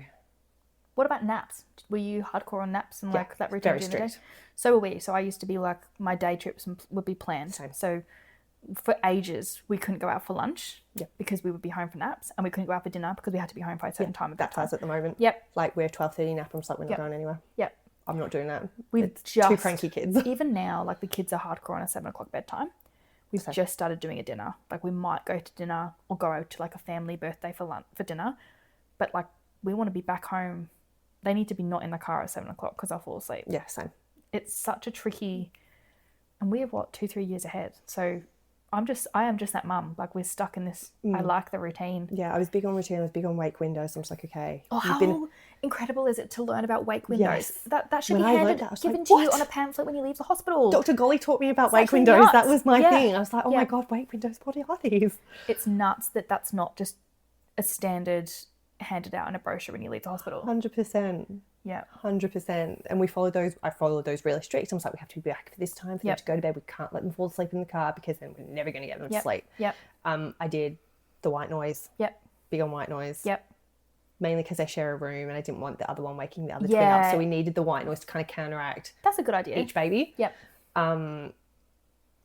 What about naps? Were you hardcore on naps and like that routine very during the day? strict. So were we. So I used to be like, my day trips would be planned. Same. So for ages, we couldn't go out for lunch because we would be home for naps, and we couldn't go out for dinner because we had to be home by a certain time. That's us at the moment. Yep. Like we're 12:30 nap. I'm just like, we're not going anywhere. Yep. I'm not doing that. We've It's just two cranky kids. Even now, like the kids are hardcore on a 7 o'clock bedtime. We've just started doing a dinner. Like we might go to dinner or go out to like a family birthday for lunch for dinner, but like we want to be back home. They need to be not in the car at 7 o'clock because I'll fall asleep. Yeah, same. It's such a tricky, and we're 2-3 years ahead. So I am just that mum. Like we're stuck in this. I like the routine. Yeah, I was big on routine. I was big on wake windows. I'm just like, okay. Oh, how incredible is it to learn about wake windows? Yes. That should When be I learned that, I was given like, to you what? on a pamphlet when you leave the hospital. Dr. Golly taught me about wake actually windows. nuts. That was my Yeah. thing. I was like, oh Yeah. my God, wake windows, what are these? It's nuts that that's not just a standard handed out in a brochure when you leave the hospital. 100%. Yeah. 100%. And we followed those. I followed those really strict. I was like, we have to be back for this time for them to go to bed. We can't let them fall asleep in the car because then we're never going to get them to sleep. Yep. I did the white noise. Yep. Big on white noise. Yep. Mainly because they share a room and I didn't want the other one waking the other twin up. So we needed the white noise to kind of counteract That's a good idea. each baby. Yep.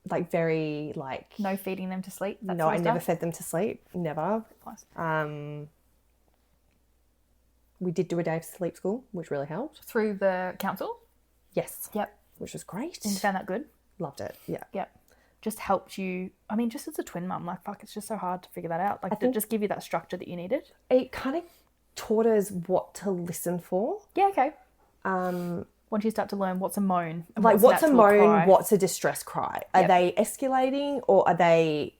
Like very like... No feeding them to sleep. That No, sort I of never stuff. fed them to sleep. Never. Nice. We did do a day of sleep school, which really helped. Through the council. Yes. Yep. Which was great. And you found that good. Loved it. Yeah. Yep. Just helped you. I mean, just as a twin mum, like fuck, it's just so hard to figure that out. Like, just give you that structure that you needed. It kind of taught us what to listen for. Yeah. Okay. Once you start to learn what's a moan, and Like what's a moan, cry, what's a distress cry? Are they escalating or are they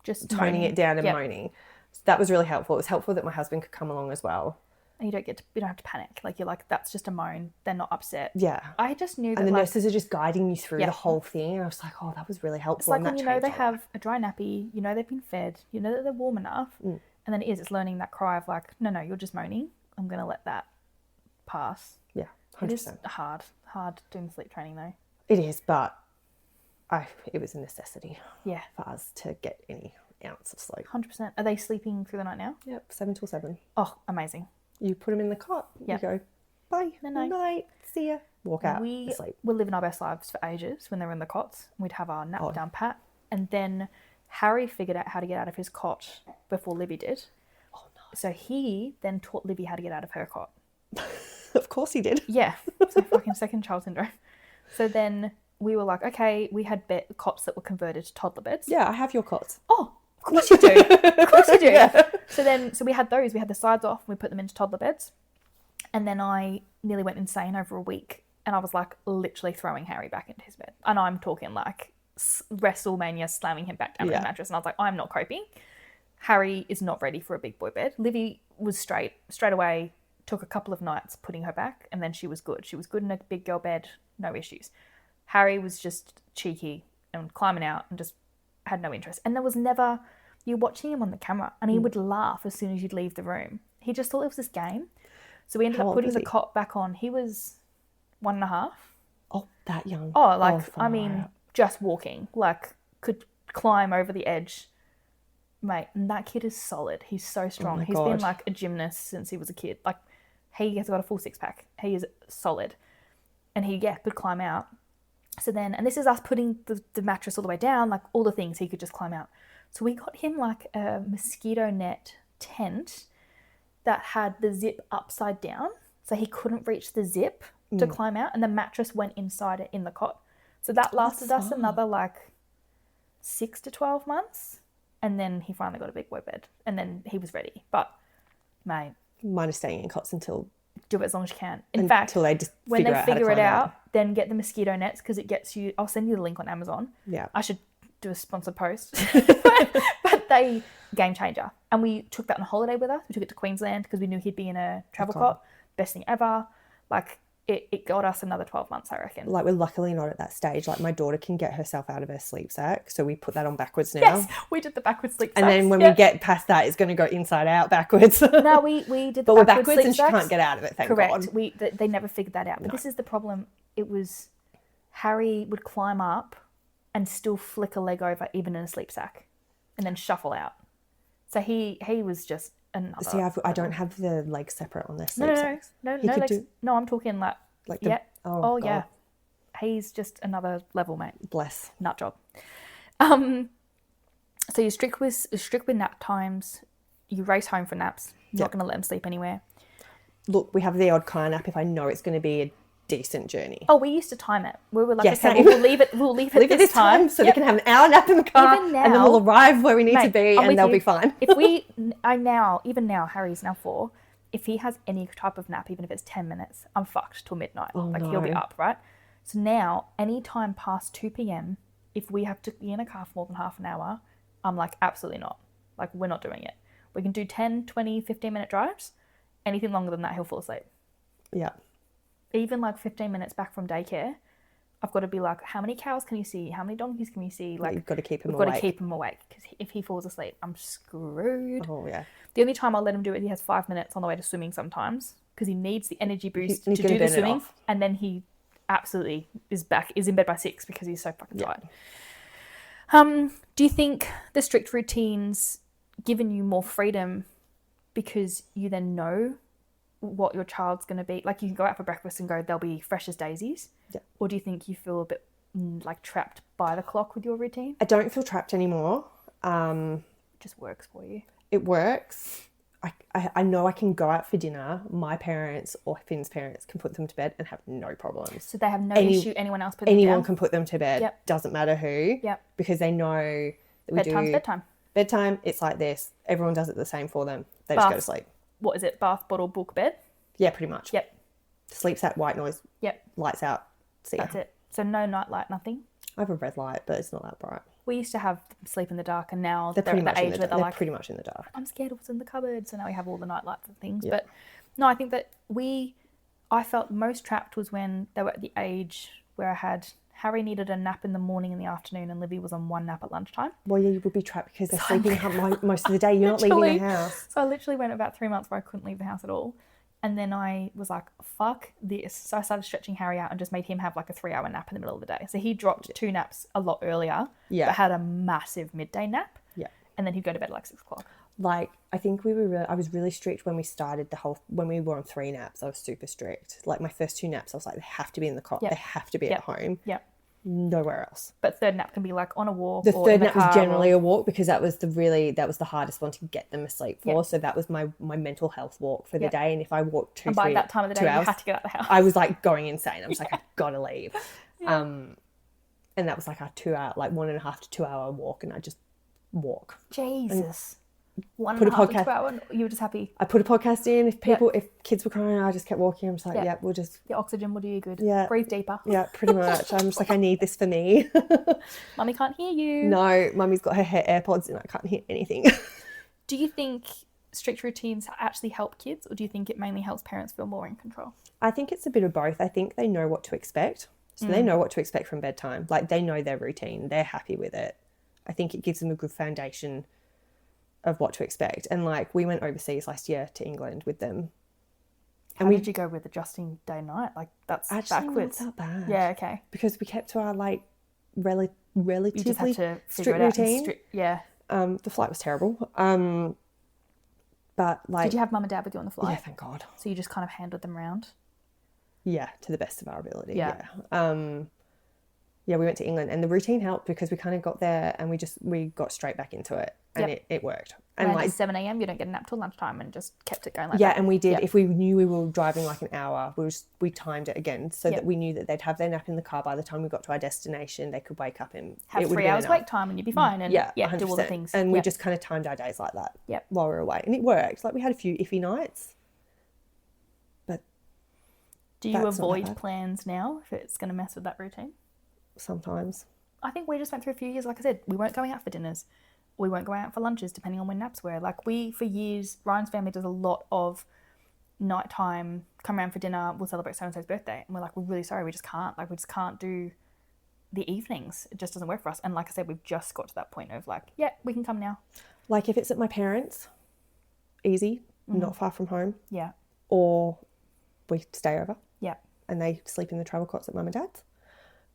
just toning moaning it down and Yep. moaning? So that was really helpful. It was helpful that my husband could come along as well. And you don't have to panic. Like you're like, that's just a moan. They're not upset. Yeah. I just knew that. And the like, nurses are just guiding you through the whole thing. And I was like, oh, that was really helpful. it's like and when that you know changed they a lot. have a dry nappy, you know they've been fed, you know that they're warm enough, and then it's learning that cry of like, no, you're just moaning. I'm gonna let that pass. Yeah, 100%. It is hard doing sleep training though. It is, but it was a necessity Yeah, for us to get any ounce of sleep. 100%. Are they sleeping through the night now? Yep, 7 till 7. Oh, amazing. You put them in the cot. Yep. You go, bye, night, see ya. Walk out, We asleep. were living our best lives for ages when they were in the cots. We'd have our nap down pat, and then Harry figured out how to get out of his cot before Livy did. Oh no! So he then taught Livy how to get out of her cot. Of course he did. Yeah, so fucking second child syndrome. So then we were like, okay, we had cots that were converted to toddler beds. Yeah, I have your cots. Oh, of course you do. Of course you do. Yeah. So we had those. We had the sides off. And we put them into toddler beds. And then I nearly went insane over a week. And I was like literally throwing Harry back into his bed. And I'm talking like WrestleMania, slamming him back down on the mattress. And I was like, I'm not coping. Harry is not ready for a big boy bed. Livy was straight away. Took a couple of nights putting her back. And then she was good. She was good in a big girl bed. No issues. Harry was just cheeky and climbing out and just had no interest. And there was never... You're watching him on the camera and he would laugh as soon as you'd leave the room. He just thought it was this game. So we ended up putting the cot back on. He was 1.5. Oh, that young. Oh, like, I mean, just walking. Like, could climb over the edge. Mate, and that kid is solid. He's so strong. He's been like a gymnast since he was a kid. Like, he has got a full 6-pack. He is solid. And he, could climb out. So then, and this is us putting the mattress all the way down, like all the things he could just climb out. So we got him like a mosquito net tent that had the zip upside down. So he couldn't reach the zip to climb out. And the mattress went inside it in the cot. So that lasted us another like 6 to 12 months. And then he finally got a big boy bed. And then he was ready. But, mate. Mine is staying in cots until... Do it as long as you can. In fact, they just when they figure it out, out, then get the mosquito nets because it gets you... I'll send you the link on Amazon. Yeah. I should do a sponsored post. But they... Game changer. And we took that on holiday with us. We took it to Queensland because we knew he'd be in a travel cot. Best thing ever. Like, it got us another 12 months, I reckon. Like, we're luckily not at that stage. Like, my daughter can get herself out of her sleep sack. So we put that on backwards now. Yes, we did the backwards sleep sacks. And then when we get past that, it's going to go inside out backwards. No, we did the but we're backwards backwards and she sleep can't sacks. get out of it, thank Correct. God. They never figured that out. But this is the problem. It was Harry would climb up and still flick a leg over even in a sleep sack and then shuffle out. So he was just another. See, I don't have the legs separate on their no, sleep no, sacks. no, He no could legs. do- No, I'm talking like Like yeah. oh, Yeah. God. He's just another level, mate. Bless. Nut job. So you're strict with nap times. You race home for naps. You're not going to let him sleep anywhere. Look, we have the odd car nap if I know it's going to be a decent journey. Oh, we used to time it. We were like, Yeah, okay, same. we'll leave it. We'll leave it this time. so we can have an hour nap in the car, Even and then we'll now- arrive where we need to Mate, be, I'm and with they'll you. be fine. Even now, Harry's now 4. If he has any type of nap, even if it's 10 minutes, I'm fucked till midnight. He'll be no. up, right? So now, any time past 2 p.m, if we have to be in a car for more than half an hour, I'm like, absolutely not. Like, we're not doing it. We can do 10, 20, 15-minute drives. Anything longer than that, he'll fall asleep. Yeah. Even like 15 minutes back from daycare, I've got to be like, how many cows can you see? How many donkeys can you see? Like, You've got to keep him we've awake. got to keep him awake, because if he falls asleep, I'm screwed. Oh, yeah. The only time I'll let him do it, he has 5 minutes on the way to swimming sometimes, because he needs the energy boost He's to gonna do burn the it swimming, off. and then he absolutely is in bed by 6 because he's so fucking tired. Do you think the strict routines given you more freedom because you then know what your child's going to be? Like, you can go out for breakfast and go, they'll be fresh as daisies. Yeah. Or do you think you feel a bit like trapped by the clock with your routine? I don't feel trapped anymore. It just works for you. It works. I know I can go out for dinner. My parents or Finn's parents can put them to bed and have no problems. So they have no issue anyone else putting them Anyone down? can put them to bed. Yep. Doesn't matter who. Yep. Because they know that we Bedtime's do bedtime. bedtime. It's like this. Everyone does it the same for them. They just go to Bath. sleep. What is it? Bath, bottle, book, bed? Yeah, pretty much. Yep. Sleeps out, white noise. Yep. Lights out. See ya. That's it. So no night light, nothing? I have a red light, but it's not that bright. We used to have them sleep in the dark, and now They're they're pretty at much the in age the where dark. they're They're like, pretty much in the dark. I'm scared of what's in the cupboard. So now we have all the night lights and things. Yeah. But no, I think that I felt most trapped was when they were at the age where Harry needed a nap in the morning and the afternoon, and Livy was on one nap at lunchtime. Well, yeah, you would be trapped because they're sleeping most of the day. You're not leaving the house. So I literally went about 3 months where I couldn't leave the house at all. And then I was like, fuck this. So I started stretching Harry out and just made him have like a 3-hour nap in the middle of the day. So he dropped 2 naps a lot earlier, but had a massive midday nap. Yeah. And then he'd go to bed at like 6 o'clock. Like, I think I was really strict when we started when we were on 3 naps. I was super strict. Like, my first 2 naps, I was like, they have to be in the cot. Yep. They have to be at home. Yeah. Nowhere else. But third nap can be like on a walk. The or third in the nap was car generally a walk because that was the hardest one to get them asleep for. Yep. So that was my mental health walk for the Yep. day. And if I walked And by that time of the day, 2 you hours, had to get out of the house. I was like going insane. I was like, I've got to leave. And that was like a 2-hour, like 1.5 to 2 hour walk, and I just walk. Jesus. 1.5 Put a to podcast- 2 hour. You were just happy. I put a podcast in. If kids were crying, I just kept walking. I'm just like, we'll just, The oxygen will do you good. Yeah. Breathe deeper. yeah, pretty much. I'm just like, I need this for me. Mummy can't hear you. No, mummy's got her AirPods and I can't hear anything. Do you think strict routines actually help kids, or do you think it mainly helps parents feel more in control? I think it's a bit of both. I think they know what to expect. So they know what to expect from bedtime. Like, they know their routine. They're happy with it. I think it gives them a good foundation of what to expect. And like, we went overseas last year to England with them. How did you go with adjusting day night? Like, that's Actually backwards. not that bad. Yeah, okay. Because we kept to our like You relatively just had to figure strict it out. routine. Yeah. The flight was terrible. But like, Did you have mum and dad with you on the flight? yeah, thank God. So you just kind of handled them around? Yeah, to the best of our ability. Yeah. Yeah, we went to England and the routine helped because we kind of got there and we got straight back into it and it worked. And Around like 7 a.m, you don't get a nap till lunchtime, and just kept it going like yeah, that. and we did. Yeah. If we knew we were driving like an hour, we timed it again so that we knew that they'd have their nap in the car. By the time we got to our destination, they could wake up and Have it would 3 have hours been enough. wake time and you'd be fine. And Yeah, do all the 100%. things. And we Yep. just kind of timed our days like that. Yep. While we were away, and it worked. Like, we had a few iffy nights, but Do you that's not avoid bad. plans now if it's going to mess with that routine? sometimes. I think we just went through a few years, like I said, we weren't going out for dinners. We weren't going out for lunches, depending on when naps were. Like, for years, Ryan's family does a lot of nighttime, come around for dinner, we'll celebrate so-and-so's birthday. And we're like, we're really sorry, we just can't. Like, we just can't do the evenings. It just doesn't work for us. And like I said, we've just got to that point of like, yeah, we can come now. Like, if it's at my parents', easy, not far from home, Yeah. or we stay over Yeah. and they sleep in the travel cots at mum and dad's.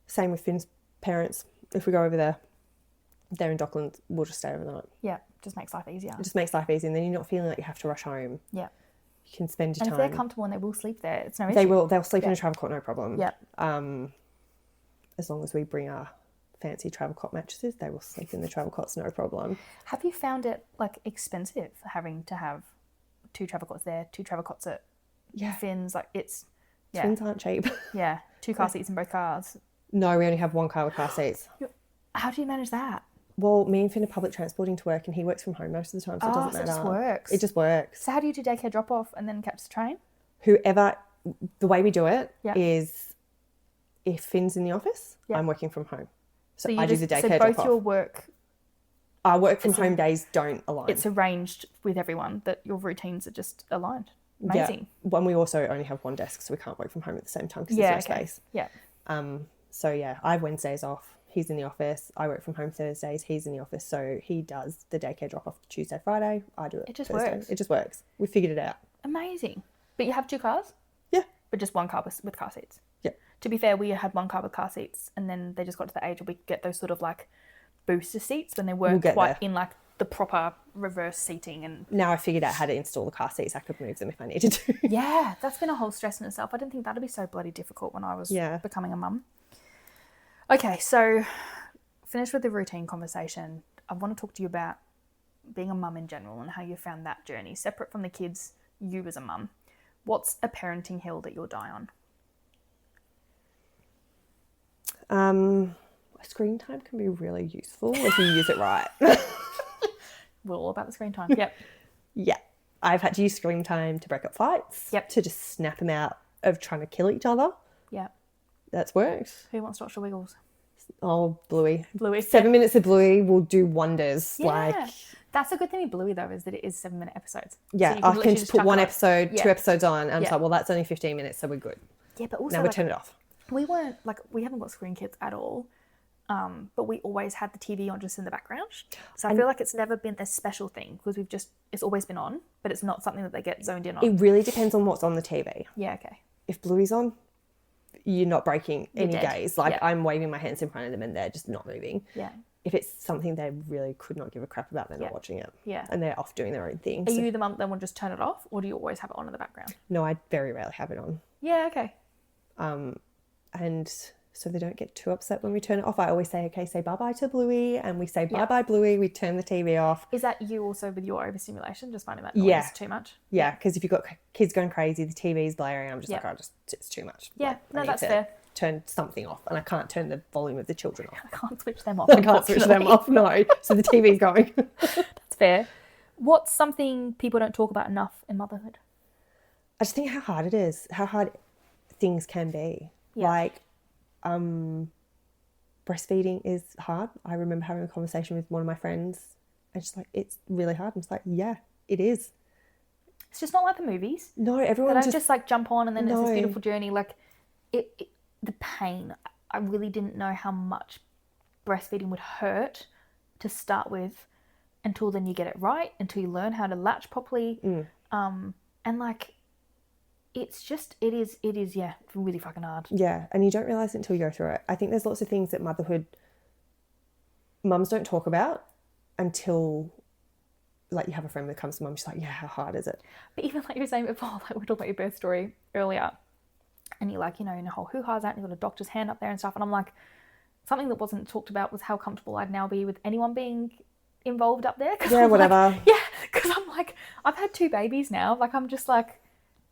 Same with Finn's parents. If we go over there, they're in Docklands, we'll just stay over the night. Yeah. Just makes life easier. It just makes life easy, and then you're not feeling like you have to rush home. Yeah. You can spend your And time. if they're comfortable and they will sleep there, it's no issue. They will. They'll sleep in a travel cot, no problem. Yeah. As long as we bring our fancy travel cot mattresses, they will sleep in the travel cots, no problem. Have you found it like expensive having to have 2 travel cots there, 2 travel cots at Finn's? Like it's Twins aren't cheap. Yeah, 2 car seats in both cars. No, we only have 1 car with car seats. How do you manage that? Well, me and Finn are public transporting to work, and he works from home most of the time, so it doesn't matter. It just works. It just works. So how do you do daycare drop off and then catch the train? The way we do it is if Finn's in the office, I'm working from home. So I do the daycare drop off. So both your work... Our work from home days don't align. It's arranged with everyone that your routines are just aligned. Amazing. Yeah. When we also only have 1 desk, so we can't work from home at the same time because there's no space. Yeah. So yeah, I have Wednesdays off. He's in the office. I work from home Thursdays. He's in the office. So he does the daycare drop off Tuesday, Friday. I do it. It just Thursday. works. It just works. We figured it out. Amazing. But you have 2 cars? Yeah. But just 1 car with car seats? Yeah. To be fair, we had 1 car with car seats, and then they just got to the age where we could get those sort of like booster seats when they weren't quite in like the proper reverse seating. And now I figured out how to install the car seats. I could move them if I needed to. Yeah, that's been a whole stress in itself. I didn't think that'd be so bloody difficult when I was becoming a mum. Okay, so finished with the routine conversation. I want to talk to you about being a mum in general and how you found that journey, separate from the kids, you as a mum. What's a parenting hill that you'll die on? Screen time can be really useful if you use it right. We're all about the screen time. Yep. Yeah. I've had to use screen time to break up fights. Yep. To just snap them out of trying to kill each other. Yeah. That's worked. Who wants to watch the Wiggles? Oh, Bluey. Bluey. 7 minutes of Bluey will do wonders. Yeah. That's a good thing with Bluey, though, is that it is 7-minute episodes. Yeah, so I can just put 1 episode, 2 episodes on, and I'm Yeah. like, well, that's only 15 minutes, so we're good. Yeah, but also Now we turn it off. We weren't, like, we haven't got screen kids at all, but we always had the TV on just in the background. So I feel like it's never been this special thing, because it's always been on, but it's not something that they get zoned in on. It really depends on what's on the TV. Yeah, okay. If Bluey's on, you're not breaking any dead. gaze. Like, I'm waving my hands in front of them and they're just not moving. Yeah. If it's something they really could not give a crap about, they're not watching it. Yeah. And they're off doing their own thing. Are you the mum that will just turn it off, or do you always have it on in the background? No, I very rarely have it on. Yeah, okay. And so they don't get too upset when we turn it off. I always say, okay, say bye-bye to Bluey. And we say bye-bye, Bluey. We turn the TV off. Is that you also with your overstimulation, just finding that noise too much? Yeah, because if you've got kids going crazy, the TV's blaring, I'm just like, it's too much. Yeah, like, no, that's fair. Turn something off, and I can't turn the volume of the children off. I can't switch them off. I can't switch them off, no. So the TV's going. That's fair. What's something people don't talk about enough in motherhood? I just think how hard it is, how hard things can be. Yeah. Like, breastfeeding is hard. I remember having a conversation with one of my friends, and she's like, it's really hard. I'm just like, yeah, it is. It's just not like the movies. No, everyone just like jump on and then it's this beautiful journey. Like, the pain, I really didn't know how much breastfeeding would hurt to start with until then you get it right, until you learn how to latch properly. And like, it is really fucking hard. Yeah, and you don't realise it until you go through it. I think there's lots of things that mums don't talk about until, like, you have a friend that comes to mum, she's like, yeah, how hard is it? But even like you were saying before, like we were talking about your birth story earlier, and you're like, in a whole hoo-ha's out, and you've got a doctor's hand up there and stuff, and I'm like, something that wasn't talked about was how comfortable I'd now be with anyone being involved up there. Yeah, whatever. Like, yeah, because I'm like, I've had 2 babies now. Like, I'm just like,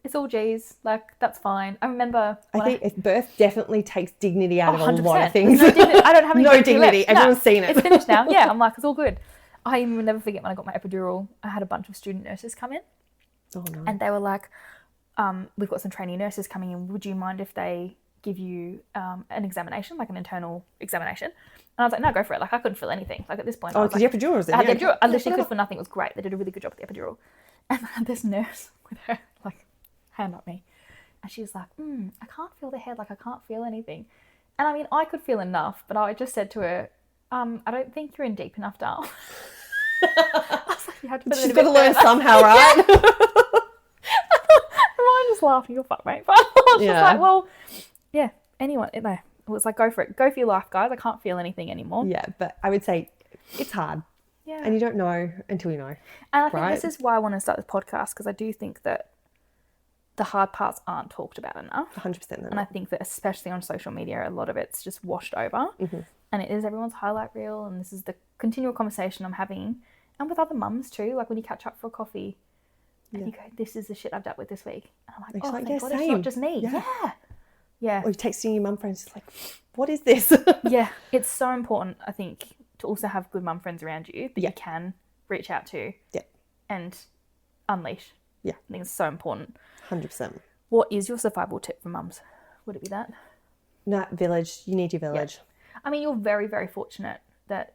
it's all G's. Like, that's fine. I remember... I think birth definitely takes dignity out of a 100%. lot of things. No dignity. I don't have any no dignity. left. Everyone's seen it. It's finished now. Yeah, I'm like, it's all good. I will never forget when I got my epidural, I had a bunch of student nurses come in. Oh, no. And they were like, we've got some trainee nurses coming in. Would you mind if they give you an examination, like an internal examination? And I was like, no, go for it. Like, I couldn't feel anything. Like, at this point, because like, the epidural was in. I had the epidural. I literally could feel nothing. It was great. They did a really good job with the epidural. And I had this nurse with her, like, hand up me. And she was like, I can't feel the head. Like, I can't feel anything. And I mean, I could feel enough, but I just said to her, I don't think you're in deep enough, darling. I was like, you have to put it in a bit She's got to learn somehow, right? Everyone just laughing. You're fucked, mate. But I was just like, well, yeah, anyone. It was like, go for it. Go for your life, guys. I can't feel anything anymore. Yeah, but I would say it's hard. Yeah. And you don't know until you know. And I think right? this is why I want to start this podcast, because I do think that the hard parts aren't talked about enough. 100%. And I think that especially on social media, a lot of it's just washed over. Mm-hmm. And it is everyone's highlight reel. And this is the continual conversation I'm having. And with other mums too. Like when you catch up for a coffee and you go, this is the shit I've dealt with this week. And I'm like, It's oh, like, thank God, same. it's not just me. Yeah. Or you're texting your mum friends, it's like, what is this? Yeah. It's so important, I think, to also have good mum friends around you that you can reach out to and unleash. Yeah. I think it's so important. 100%. What is your survival tip for mums? Would it be that? No, village. You need your village. Yeah. I mean, you're very, very fortunate that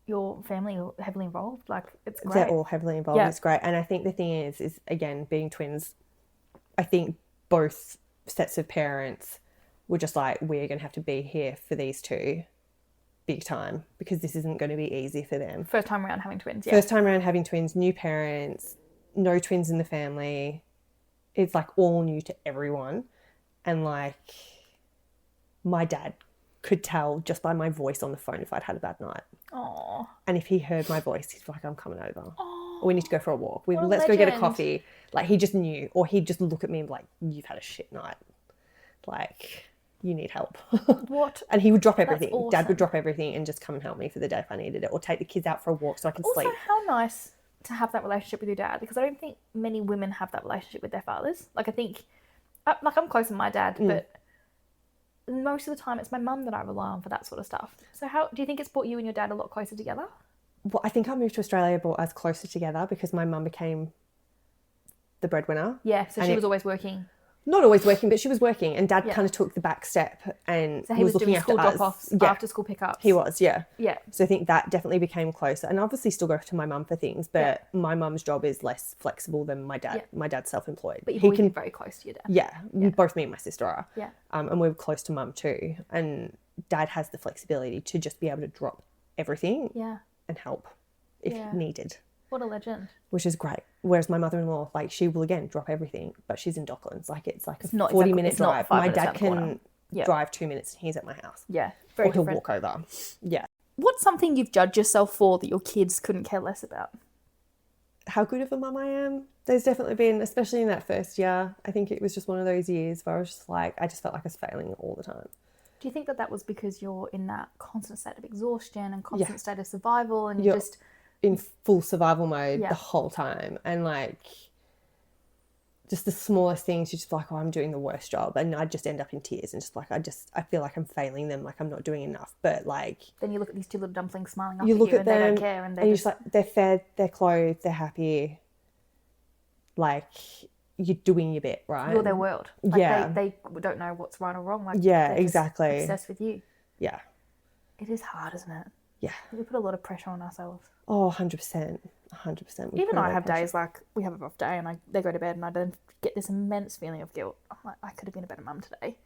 your family are heavily involved. Like, it's great. They're all heavily involved. Yeah. It's great. And I think the thing is again, being twins, I think both sets of parents were just like, we're going to have to be here for these two big time, because this isn't going to be easy for them. First time around having twins, First time around having twins, new parents, no twins in the family. It's like all new to everyone. And like, my dad could tell just by my voice on the phone if I'd had a bad night. Aww. And if he heard my voice, he's like, I'm coming over. Aww. Or we need to go for a walk. Let's go get a coffee. Like, he just knew. Or he'd just look at me and be like, you've had a shit night. Like, you need help. What? And he would drop everything. Awesome. Dad would drop everything and just come and help me for the day if I needed it. Or take the kids out for a walk so I can also, sleep. How nice to have that relationship with your dad, because I don't think many women have that relationship with their fathers. Like, I think, like, I'm close with my dad, but most of the time it's my mum that I rely on for that sort of stuff. So how do you think it's brought you and your dad a lot closer together? Well, I think I moved to Australia, brought us closer together because my mum became the breadwinner. Yeah, so she was always working. Not always working, but she was working, and Dad kind of took the back step and so he was looking doing after school us. drop-offs, after school pickups. He was, yeah. So I think that definitely became closer, and obviously still go to my mum for things, but my mum's job is less flexible than my dad. My dad's self-employed. But you've always been very close to your dad. Yeah, both me and my sister are. Yeah. And we're close to mum too, and Dad has the flexibility to just be able to drop everything and help if needed. What a legend. Which is great. Whereas my mother-in-law, like, she will again drop everything, but she's in Docklands. Like, it's like a 40-minute drive. My dad can drive 2 minutes and he's at my house. Yeah, very or he'll different. walk over. Yeah. What's something you've judged yourself for that your kids couldn't care less about? How good of a mum I am. There's definitely been, especially in that first year, I think it was just one of those years where I was just like, I just felt like I was failing all the time. Do you think that was because you're in that constant state of exhaustion and constant state of survival, and you're just in full survival mode the whole time, and like just the smallest things, you're just like, oh, I'm doing the worst job, and I just end up in tears and just like I feel like I'm failing them, like I'm not doing enough. But like, then you look at these two little dumplings smiling up you at look you at and them, they don't care, and you're just like, they're fed, they're clothed, they're happy, like you're doing your bit, right? You're their world. Like they don't know what's right or wrong. Like exactly. Obsessed with you. Yeah. It is hard, isn't it? Yeah. We put a lot of pressure on ourselves. Oh, 100%. 100%. Even I have days like, we have a rough day and they go to bed and I then get this immense feeling of guilt. I'm like, I could have been a better mum today.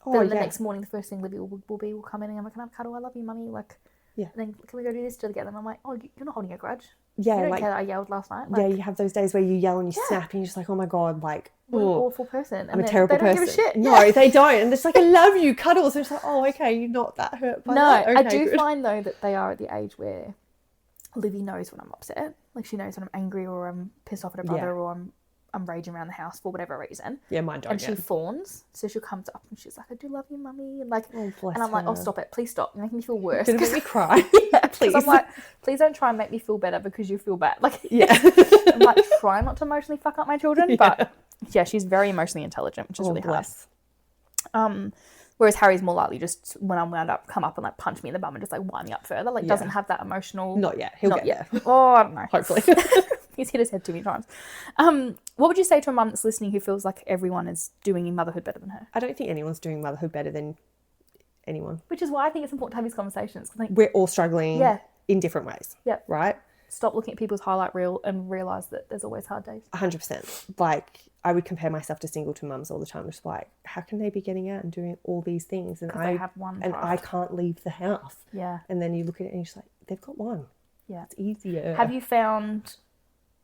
Then the next morning, the first thing Libby will come in and I'm like, can I have a cuddle? I love you, mummy. Like, and then can we go do this together? And I'm like, oh, you're not holding a grudge. Yeah, you don't like, care that I yelled last night. Like, you have those days where you yell and you snap and you're just like, oh my God, like, what an awful person. And I'm a terrible person. They don't give a shit. No, they don't. And it's like, I love you, cuddles. And it's like, oh, okay, you're not that hurt by that. Okay, I do find though that they are at the age where Livy knows when I'm upset. Like, she knows when I'm angry or I'm pissed off at her brother or I'm raging around the house for whatever reason. Yeah, mine don't. And she fawns. So she comes up and she's like, I do love you, mummy. And like, oh, bless and I'm like, her. oh, stop it. Please stop. You're making me feel worse. You're gonna make me cry. Please. I'm like, please don't try and make me feel better because you feel bad. Like, I'm like, try not to emotionally fuck up my children. But yeah, she's very emotionally intelligent, which is really hard. Whereas Harry's more likely just, when I'm wound up, come up and like punch me in the bum and just like wind me up further. Like, doesn't have that emotional. Not yet. He'll get there. Oh, I don't know. Hopefully. He's hit his head too many times. What would you say to a mum that's listening who feels like everyone is doing motherhood better than her? I don't think anyone's doing motherhood better than anyone. Which is why I think it's important to have these conversations. Like, we're all struggling in different ways. Yeah. Right? Stop looking at people's highlight reel and realise that there's always hard days. 100%. Like, I would compare myself to singleton mums all the time. Just like, how can they be getting out and doing all these things? And they have one and I can't leave the house. Yeah. And then you look at it and you're just like, they've got one. Yeah. It's easier. Have you found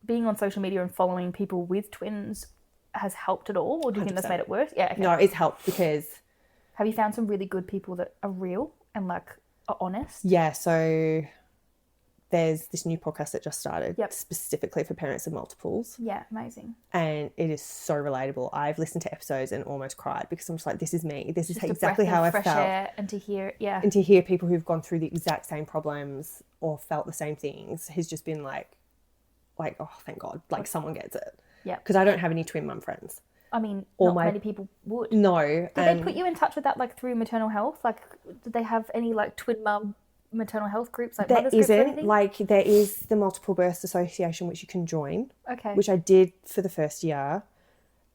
being on social media and following people with twins has helped at all? Or do you 100%. Think that's made it worse? Yeah. Okay. No, it's helped because... Have you found some really good people that are real and like are honest? Yeah, so... there's this new podcast that just started Yep. specifically for parents of multiples. Yeah, amazing. And it is so relatable. I've listened to episodes and almost cried because I'm just like, this is me. This is Just exactly a breath how of I fresh felt. air, and to hear, yeah. And to hear people who've gone through the exact same problems or felt the same things has just been like, oh, thank God. Like, someone gets it. Yeah. Because I don't have any twin mum friends. I mean, Or not my- many people would. No. Did they put you in touch with that, like, through maternal health? Like, did they have any, like, twin mum maternal health groups, like There mothers groups or isn't. anything? Like, there is the Multiple Births Association, which you can join, Okay. which I did for the first year.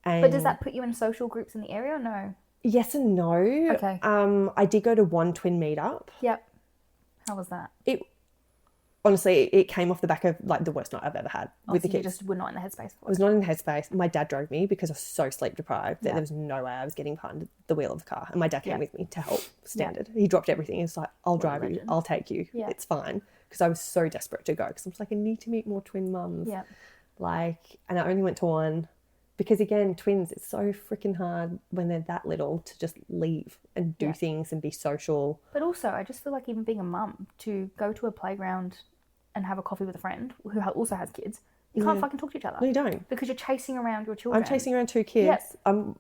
And But does that put you in social groups in the area or no? Yes and no. Okay. I did go to one twin meetup. Yep. How was that? Honestly, it came off the back of like the worst night I've ever had with the So you kids. just were not in the headspace for I was it. not in the headspace. My dad drove me because I was so sleep deprived that Yeah. there was no way I was getting behind the wheel of the car. And my dad came Yeah. with me to help. Standard. He dropped everything. He was like, I'll drive you. legend. I'll take you. Yeah. It's fine. Because I was so desperate to go. Because I was like, I need to meet more twin mums. Yeah. And I only went to one. Because again, twins, it's so freaking hard when they're that little to just leave and do Yeah. things and be social. But also, I just feel like even being a mum, to go to a playground and have a coffee with a friend who also has kids, you can't fucking talk to each other. No, you don't. Because you're chasing around your children. I'm chasing around two kids. Yes. I'm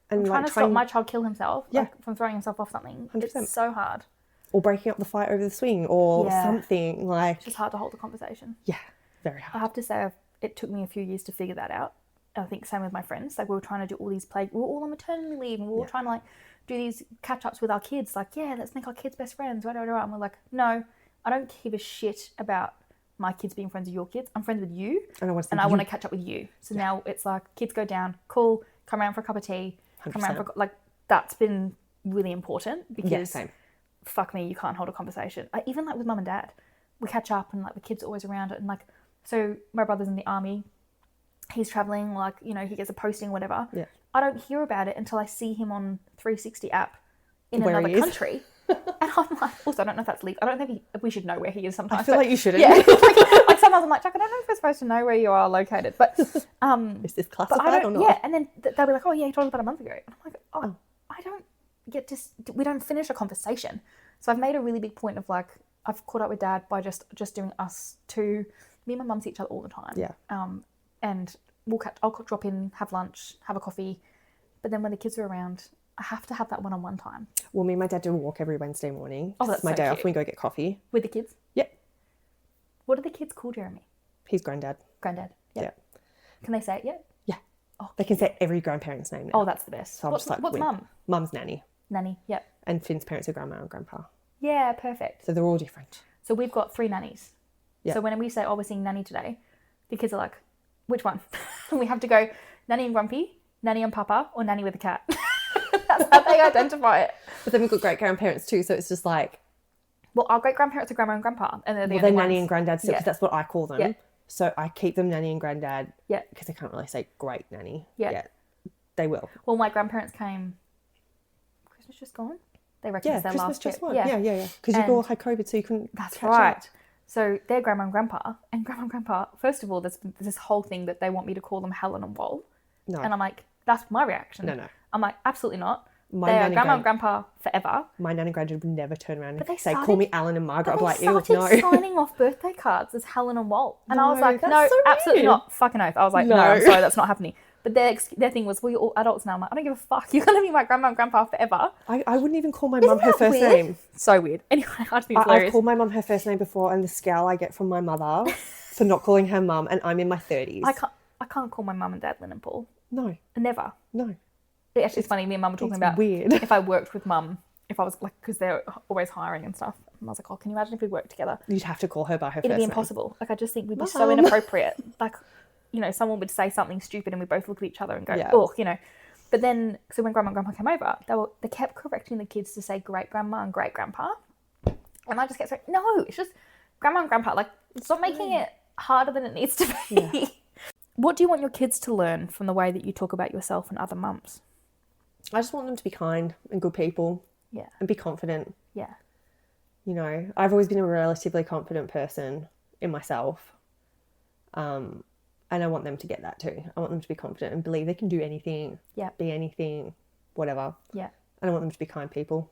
trying to stop my child kill himself, Yeah. like, from throwing himself off something. 100%. It's so hard. or breaking up the fight over the swing or Yeah. something like. It's just hard to hold the conversation. Yeah, very I hard. have to say, it took me a few years to figure that out. I think same with my friends. Like, we were trying to do all these we were all on maternity leave, and we were all trying to, like, do these catch-ups with our kids. Like, yeah, let's make our kids best friends. And we're like, no, I don't give a shit about my kids being friends with your kids. I'm friends with you, And I want to see and I you. want to catch up with you. So now it's like, kids go down, cool, come around for a cup of tea, come around 100%. for, like, that's been really important because Yeah, same. fuck me, you can't hold a conversation. Even like with mum and dad, we catch up and like the kids are always around it. And like, so my brother's in the army, he's traveling, like, you know, he gets a posting or whatever. Yeah. I don't hear about it until I see him on 360 app in Where he another is. country. And I'm like, also, I don't know if that's legal. I don't think we should know where he is sometimes. I feel but like you shouldn't. yeah, like sometimes I'm like, Jack, I don't know if we're supposed to know where you are located. But Is this but I classified or don't, not? yeah. And then they'll be like, oh yeah, he told us about a month ago. And I'm like, oh, I don't get to, we don't finish a conversation. So I've made a really big point of like, I've caught up with dad by just doing us two. Me and my mum see each other all the time. Yeah. And I'll drop in, have lunch, have a coffee. But then when the kids are around, I have to have that one-on-one time Well, me and my dad do a walk every Wednesday morning. Oh, It's that's my so day off. cute. We go get coffee. with the kids. Yep. What do the kids call Jeremy? He's granddad. Granddad. Yep. Yeah. Can they say it yet? Yeah. Oh, They can say every grandparent's name now. oh, that's the best. So I'm What's just like, what's win. mum? Mum's nanny. Nanny. Yep. And Finn's parents are grandma and grandpa. Yeah, perfect. So they're all different. So we've got 3 nannies. Yeah. So when we say, oh, we're seeing nanny today, the kids are like, which one? And we have to go, nanny and grumpy, nanny and papa, or nanny with a cat. That's how they identify it. But then we've got great grandparents too. So it's just like, Well, our great grandparents are grandma and grandpa, and they're the well, only they're nanny ones. and granddad still, Yeah. because that's what I call them. Yeah. So I keep them nanny and granddad. Yeah. Because they can't really say great nanny. Yeah. They will. Well, my grandparents came. Christmas just gone. They reckon Yeah, it's their Christmas last just trip. won. Yeah. Because you all had COVID, so you couldn't. That's catch right. up. So they're grandma and grandpa, and grandma and grandpa. First of all, there's this whole thing that they want me to call them Helen and Wal, No. and I'm like, that's my reaction. No. I'm like, absolutely not. My They are nanny grandma and grandpa forever. My nan and granddad would never turn around But and they say, started- call me Alan and Margaret. But I'd be they like, started ew, no. signing off birthday cards as Helen and Walt, and I was No, like, that's no, so absolutely weird. not. Fucking oath. I was like, no, No. I'm sorry, that's not happening. But their thing was, well, you're all adults now. I'm like, I don't give a fuck. You're gonna be my grandma and grandpa forever. I wouldn't even call my mum her that first weird? name. So weird. Anyway, I just think it's I've hilarious. called my mum her first name before, and the scowl I get from my mother for not calling her mum, and I'm in my 30s. I can't call my mum and dad Lynn and Paul. No, Never. no. Actually, it's funny. Me and mum were talking It's about weird. if I worked with mum, if I was like, because they're always hiring and stuff. And I was like, oh, can you imagine if we worked together? You'd have to call her by her It'd first be name. impossible. Like, I just think we'd be so Mum. inappropriate. Like, you know, someone would say something stupid and we both look at each other and go, Yeah. oh, you know. But then, so when grandma and grandpa came over, they kept correcting the kids to say great grandma and great grandpa. And I just kept saying, no, it's just grandma and grandpa. Like, stop making it harder than it needs to be. Yeah. What do you want your kids to learn from the way that you talk about yourself and other mums? I just want them to be kind and good people Yeah. and be confident. Yeah. You know, I've always been a relatively confident person in myself. And I want them to get that too. I want them to be confident and believe they can do anything, Yeah. be anything, whatever. Yeah. And I want them to be kind people.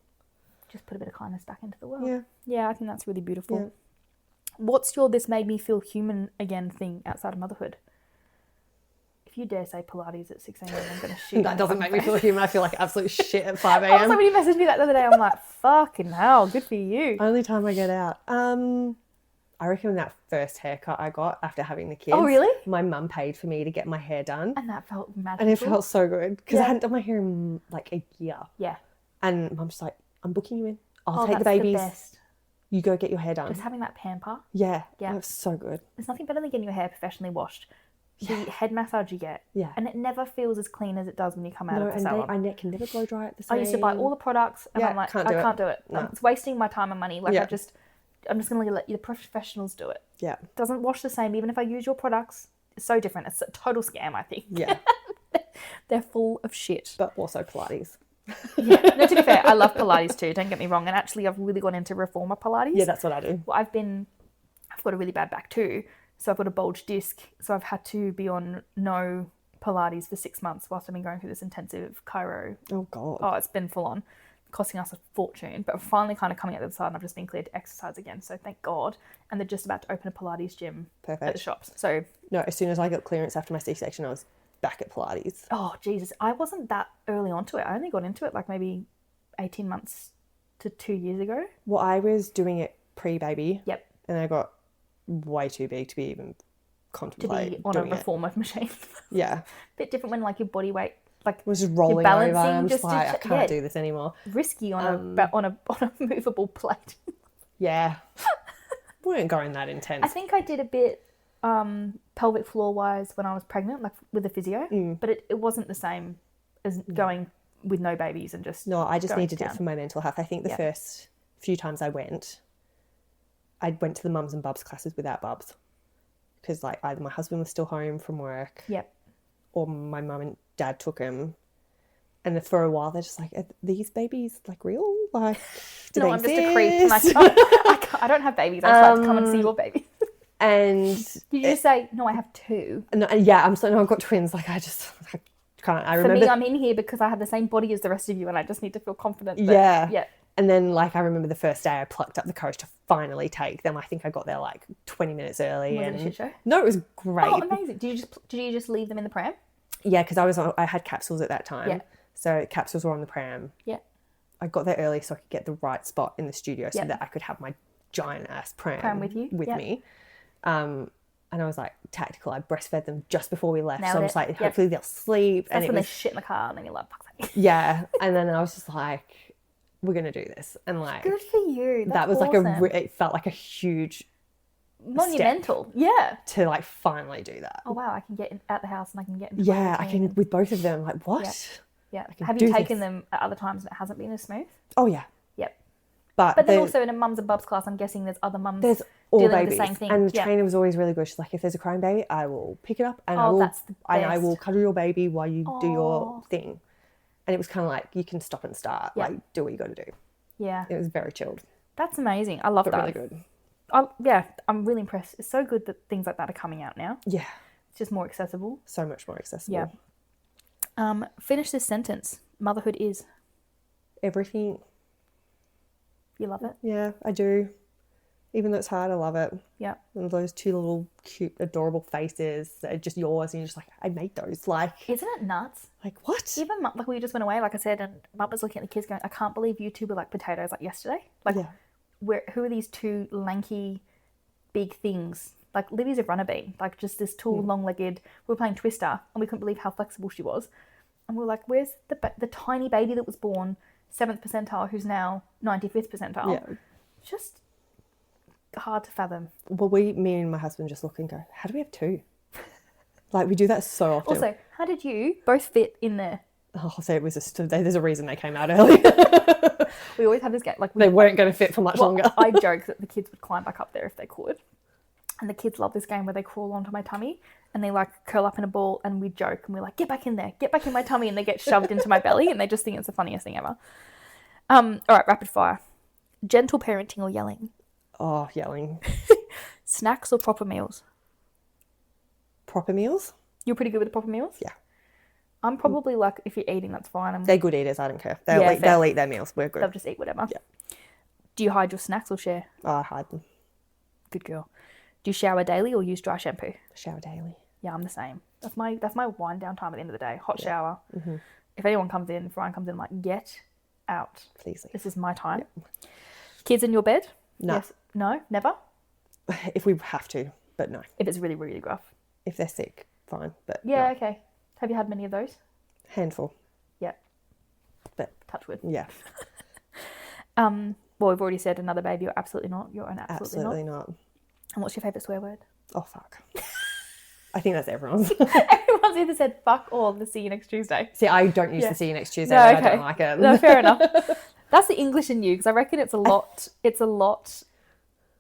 Just put a bit of kindness back into the world. Yeah. Yeah, I think that's really beautiful. Yeah. What's your this made me feel human again thing outside of motherhood? If you dare say Pilates at 6 a.m, I'm going to shoot. That doesn't make me feel human. I feel like absolute shit at 5 Oh, a.m. somebody messaged me that the other day. I'm like, fucking hell, good for you. Only time I get out. I reckon that first haircut I got after having the kids. Oh, really? My mum paid for me to get my hair done. And that felt magical. And it felt so good because I Yeah. hadn't done my hair in like a year. Yeah. And mum's just like, I'm booking you in. I'll Oh, take the that's babies. best. You go get your hair done. Just having that pamper. Yeah. Yeah. It was so good. There's nothing better than getting your hair professionally washed. The head massage you get. Yeah. And it never feels as clean as it does when you come out of the and salon. my neck can never blow dry at the same. I used to buy all the products and Yeah, I'm like, can't I do it. can't do it. No. It's wasting my time and money. Like Yeah. I'm just going to let the professionals do it. Yeah. It doesn't wash the same, even if I use your products. It's so different. It's a total scam, I think. Yeah. They're full of shit. But also Pilates. Yeah. No, to be fair, I love Pilates too. Don't get me wrong. And actually, I've really gone into reformer Pilates. Yeah, that's what I do. Well, I've got a really bad back too. So I've got a bulged disc. So I've had to be on no Pilates for 6 months whilst I've been going through this intensive chiro. Oh, God. Oh, it's been full on, costing us a fortune. But we're finally kind of coming out the other side and I've just been cleared to exercise again. So thank God. And they're just about to open a Pilates gym at the Perfect. shops. So, No, as soon as I got clearance after my C-section, I was back at Pilates. oh, Jesus. I wasn't that early onto it. I only got into it like maybe 18 months to 2 years ago. Well, I was doing it pre-baby. Yep. And I got way too big to be even To contemplate be on a doing it. reformer machine. Yeah. Bit different when like your body weight, like I was just rolling over. balancing I'm just just to like, I ch- can't yeah. do this anymore. risky on a movable plate. Yeah. We weren't going that intense. I think I did a bit pelvic floor wise when I was pregnant, like with the physio, but it wasn't the same as going with no babies and just No, I just going needed to it town. for my mental health. I think the Yeah. first few times I went to the mums and bubs classes without bubs. Because like either my husband was still home from work Yep. or my mum and dad took him. And for a while they're just like, are these babies like real? Like, do No, they I'm exist? just a creep. And I don't have babies. I just like to come and see your baby. And Did you just say, no, I have two? no, yeah, no, I've got twins. Like I can't. I For remember. me, I'm in here because I have the same body as the rest of you and I just need to feel confident. That, Yeah. Yeah. And then, like, I remember the first day I plucked up the courage to finally take them. I think I got there like 20 minutes early. Was it a and shit show? No, it was great. Oh, amazing. Did you just leave them in the pram? Yeah, because I had capsules at that time. Yeah. So capsules were on the pram. Yeah. I got there early so I could get the right spot in the studio so Yeah. that I could have my giant ass Pram with you? with Yeah. me. And I was like tactical. I breastfed them just before we left. Nailed so I'm it. just like, Yep. hopefully they'll sleep. That's and when it they shit in the car and then you're like, fuck's sake. yeah. And then I was just like, we're going to do this. And like, Good for you. That's that was awesome. like it felt like a huge monumental. Yeah. to like finally do that. Oh wow, I can get out the house and I can get into my Yeah, I routine can with both of them. Like what? Yeah. can Have you do taken this. them at other times and it hasn't been as smooth? Oh yeah, Yep. but But then the- also in a mums and bubs class, I'm guessing there's other mums there's all dealing babies, with the same thing. and the Yeah. trainer was always really good. She's like, if there's a crying baby, I will pick it up and Oh, that's the I will best. cuddle your baby while you do your Aw. thing. And it was kind of like you can stop and start, Yeah. like do what you got to do. Yeah. It was very chilled, That's amazing. I love but that. really good. Yeah, I'm really impressed. It's so good that things like that are coming out now. Yeah, It's just more accessible. so much more accessible. Yeah. Finish this sentence. Motherhood is. Everything. You love it? Yeah, I do. Even though it's hard, I love it. Yeah. And those two little cute, adorable faces that are just yours, and you're just like, I made those. Like Isn't it nuts? what? Even like we just went away, like I said, and Mum was looking at the kids going, I can't believe you two were like potatoes like yesterday. Like, Yeah. who are these two lanky, big things? Like Livy's a runner bee, like just this tall, long-legged. We were playing Twister, and we couldn't believe how flexible she was. And we were like, where's the tiny baby that was born 7th percentile, who's now 95th percentile? Yeah. Just hard to fathom. Well, me and my husband just look and go, how do we have two? Like we do that so often. Also, how did you both fit in there? Oh, so it was there's a reason they came out early. We always have this game, like They weren't going to fit for much longer. I joke that the kids would climb back up there if they could. And the kids love this game where they crawl onto my tummy and they like curl up in a ball and we joke and we're like, get back in there, get back in my tummy, and they get shoved into my belly and they just think it's the funniest thing ever. All right, rapid fire. Gentle parenting or yelling? Oh, yelling. Snacks or proper meals? Proper meals? You're pretty good with the proper meals? Yeah. I'm probably like, if you're eating, that's fine. They're good eaters, I don't care. Yeah, fair. They'll eat their meals. We're good. They'll just eat whatever. Yeah. Do you hide your snacks or share? Oh, I hide them. Good girl. Do you shower daily or use dry shampoo? Shower daily. Yeah, I'm the same. That's my wind down time at the end of the day. Hot shower. Mm-hmm. If anyone comes in, if Ryan comes in, I'm like, get out. Please leave. This is my time. Yep. Kids in your bed? No. Yes. No? Never? If we have to, but no. If it's really, really rough. If they're sick, fine. But yeah, no. Okay. Have you had many of those? Handful. Yeah. But touch wood. Yeah. Well, we've already said another baby or absolutely not. You're an absolutely not. And what's your favourite swear word? Oh, fuck. I think that's everyone's. Everyone's either said fuck or the see you next Tuesday. See, I don't use the see you next Tuesday. No, okay. I don't like it. No, fair enough. That's the English in you, because I reckon it's a lot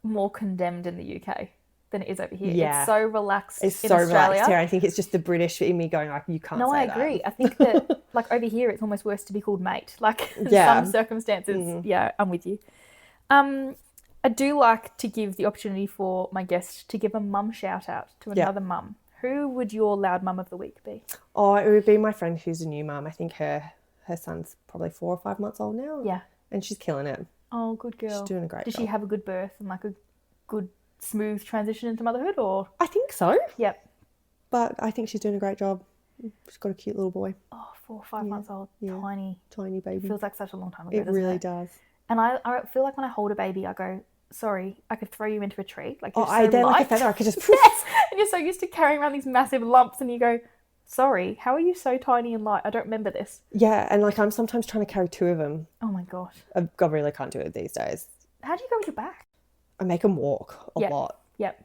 more condemned in the UK than it is over here. Yeah. It's so relaxed It's in so Australia. relaxed here. I think it's just the British in me going like, you can't say that. No, I agree. I think that like over here it's almost worse to be called mate. Like in Yeah. some circumstances, yeah, I'm with you. I do like to give the opportunity for my guest to give a mum shout out to another mum. Who would your loud mum of the week be? Oh, it would be my friend who's a new mum. I think her son's probably 4 or 5 months old now. Yeah. And she's killing it. Oh, good girl. She's doing a great job. Did she have a good birth and like a good smooth transition into motherhood, or? I think so. Yep. But I think she's doing a great job. She's got a cute little boy. Oh, 4 or 5 months old. Yeah. Tiny baby. Feels like such a long time ago, It really does. And I feel like when I hold a baby, I go, sorry, I could throw you into a tree. Like you're they're light. like a feather. I could just... Yes. And you're so used to carrying around these massive lumps and you go, sorry, how are you so tiny and light? I don't remember this. Yeah, and like I'm sometimes trying to carry 2 of them. Oh my gosh. I really can't do it these days. How do you go with your back? I make them walk a lot. Yep.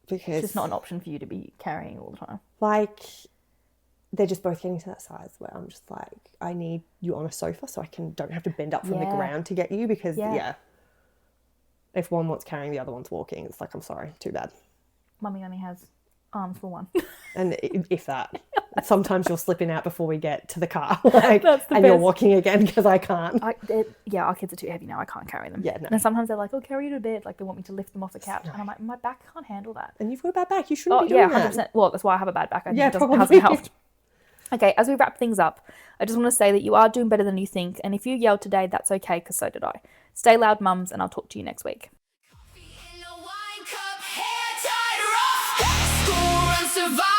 Because it's just not an option for you to be carrying all the time. Like, they're just both getting to that size where I'm just like, I need you on a sofa so I don't have to bend up from the ground to get you, because if one want's carrying, the other one's walking. It's like, I'm sorry, too bad. Mummy only has arms for one. And if that, sometimes you're slipping out before we get to the car, like, That's the and best. you're walking again because I can't. Our kids are too heavy now. I can't carry them. Yeah, no. And sometimes they're like, "Oh, carry you to bed." Like they want me to lift them off the couch, and I'm like, "My back can't handle that." And you've got a bad back. You shouldn't be doing that. 100%. Well, that's why I have a bad back. I think it probably hasn't helped. Okay, as we wrap things up, I just want to say that you are doing better than you think, and if you yelled today, that's okay, because so did I. Stay loud, mums, and I'll talk to you next week. Survive.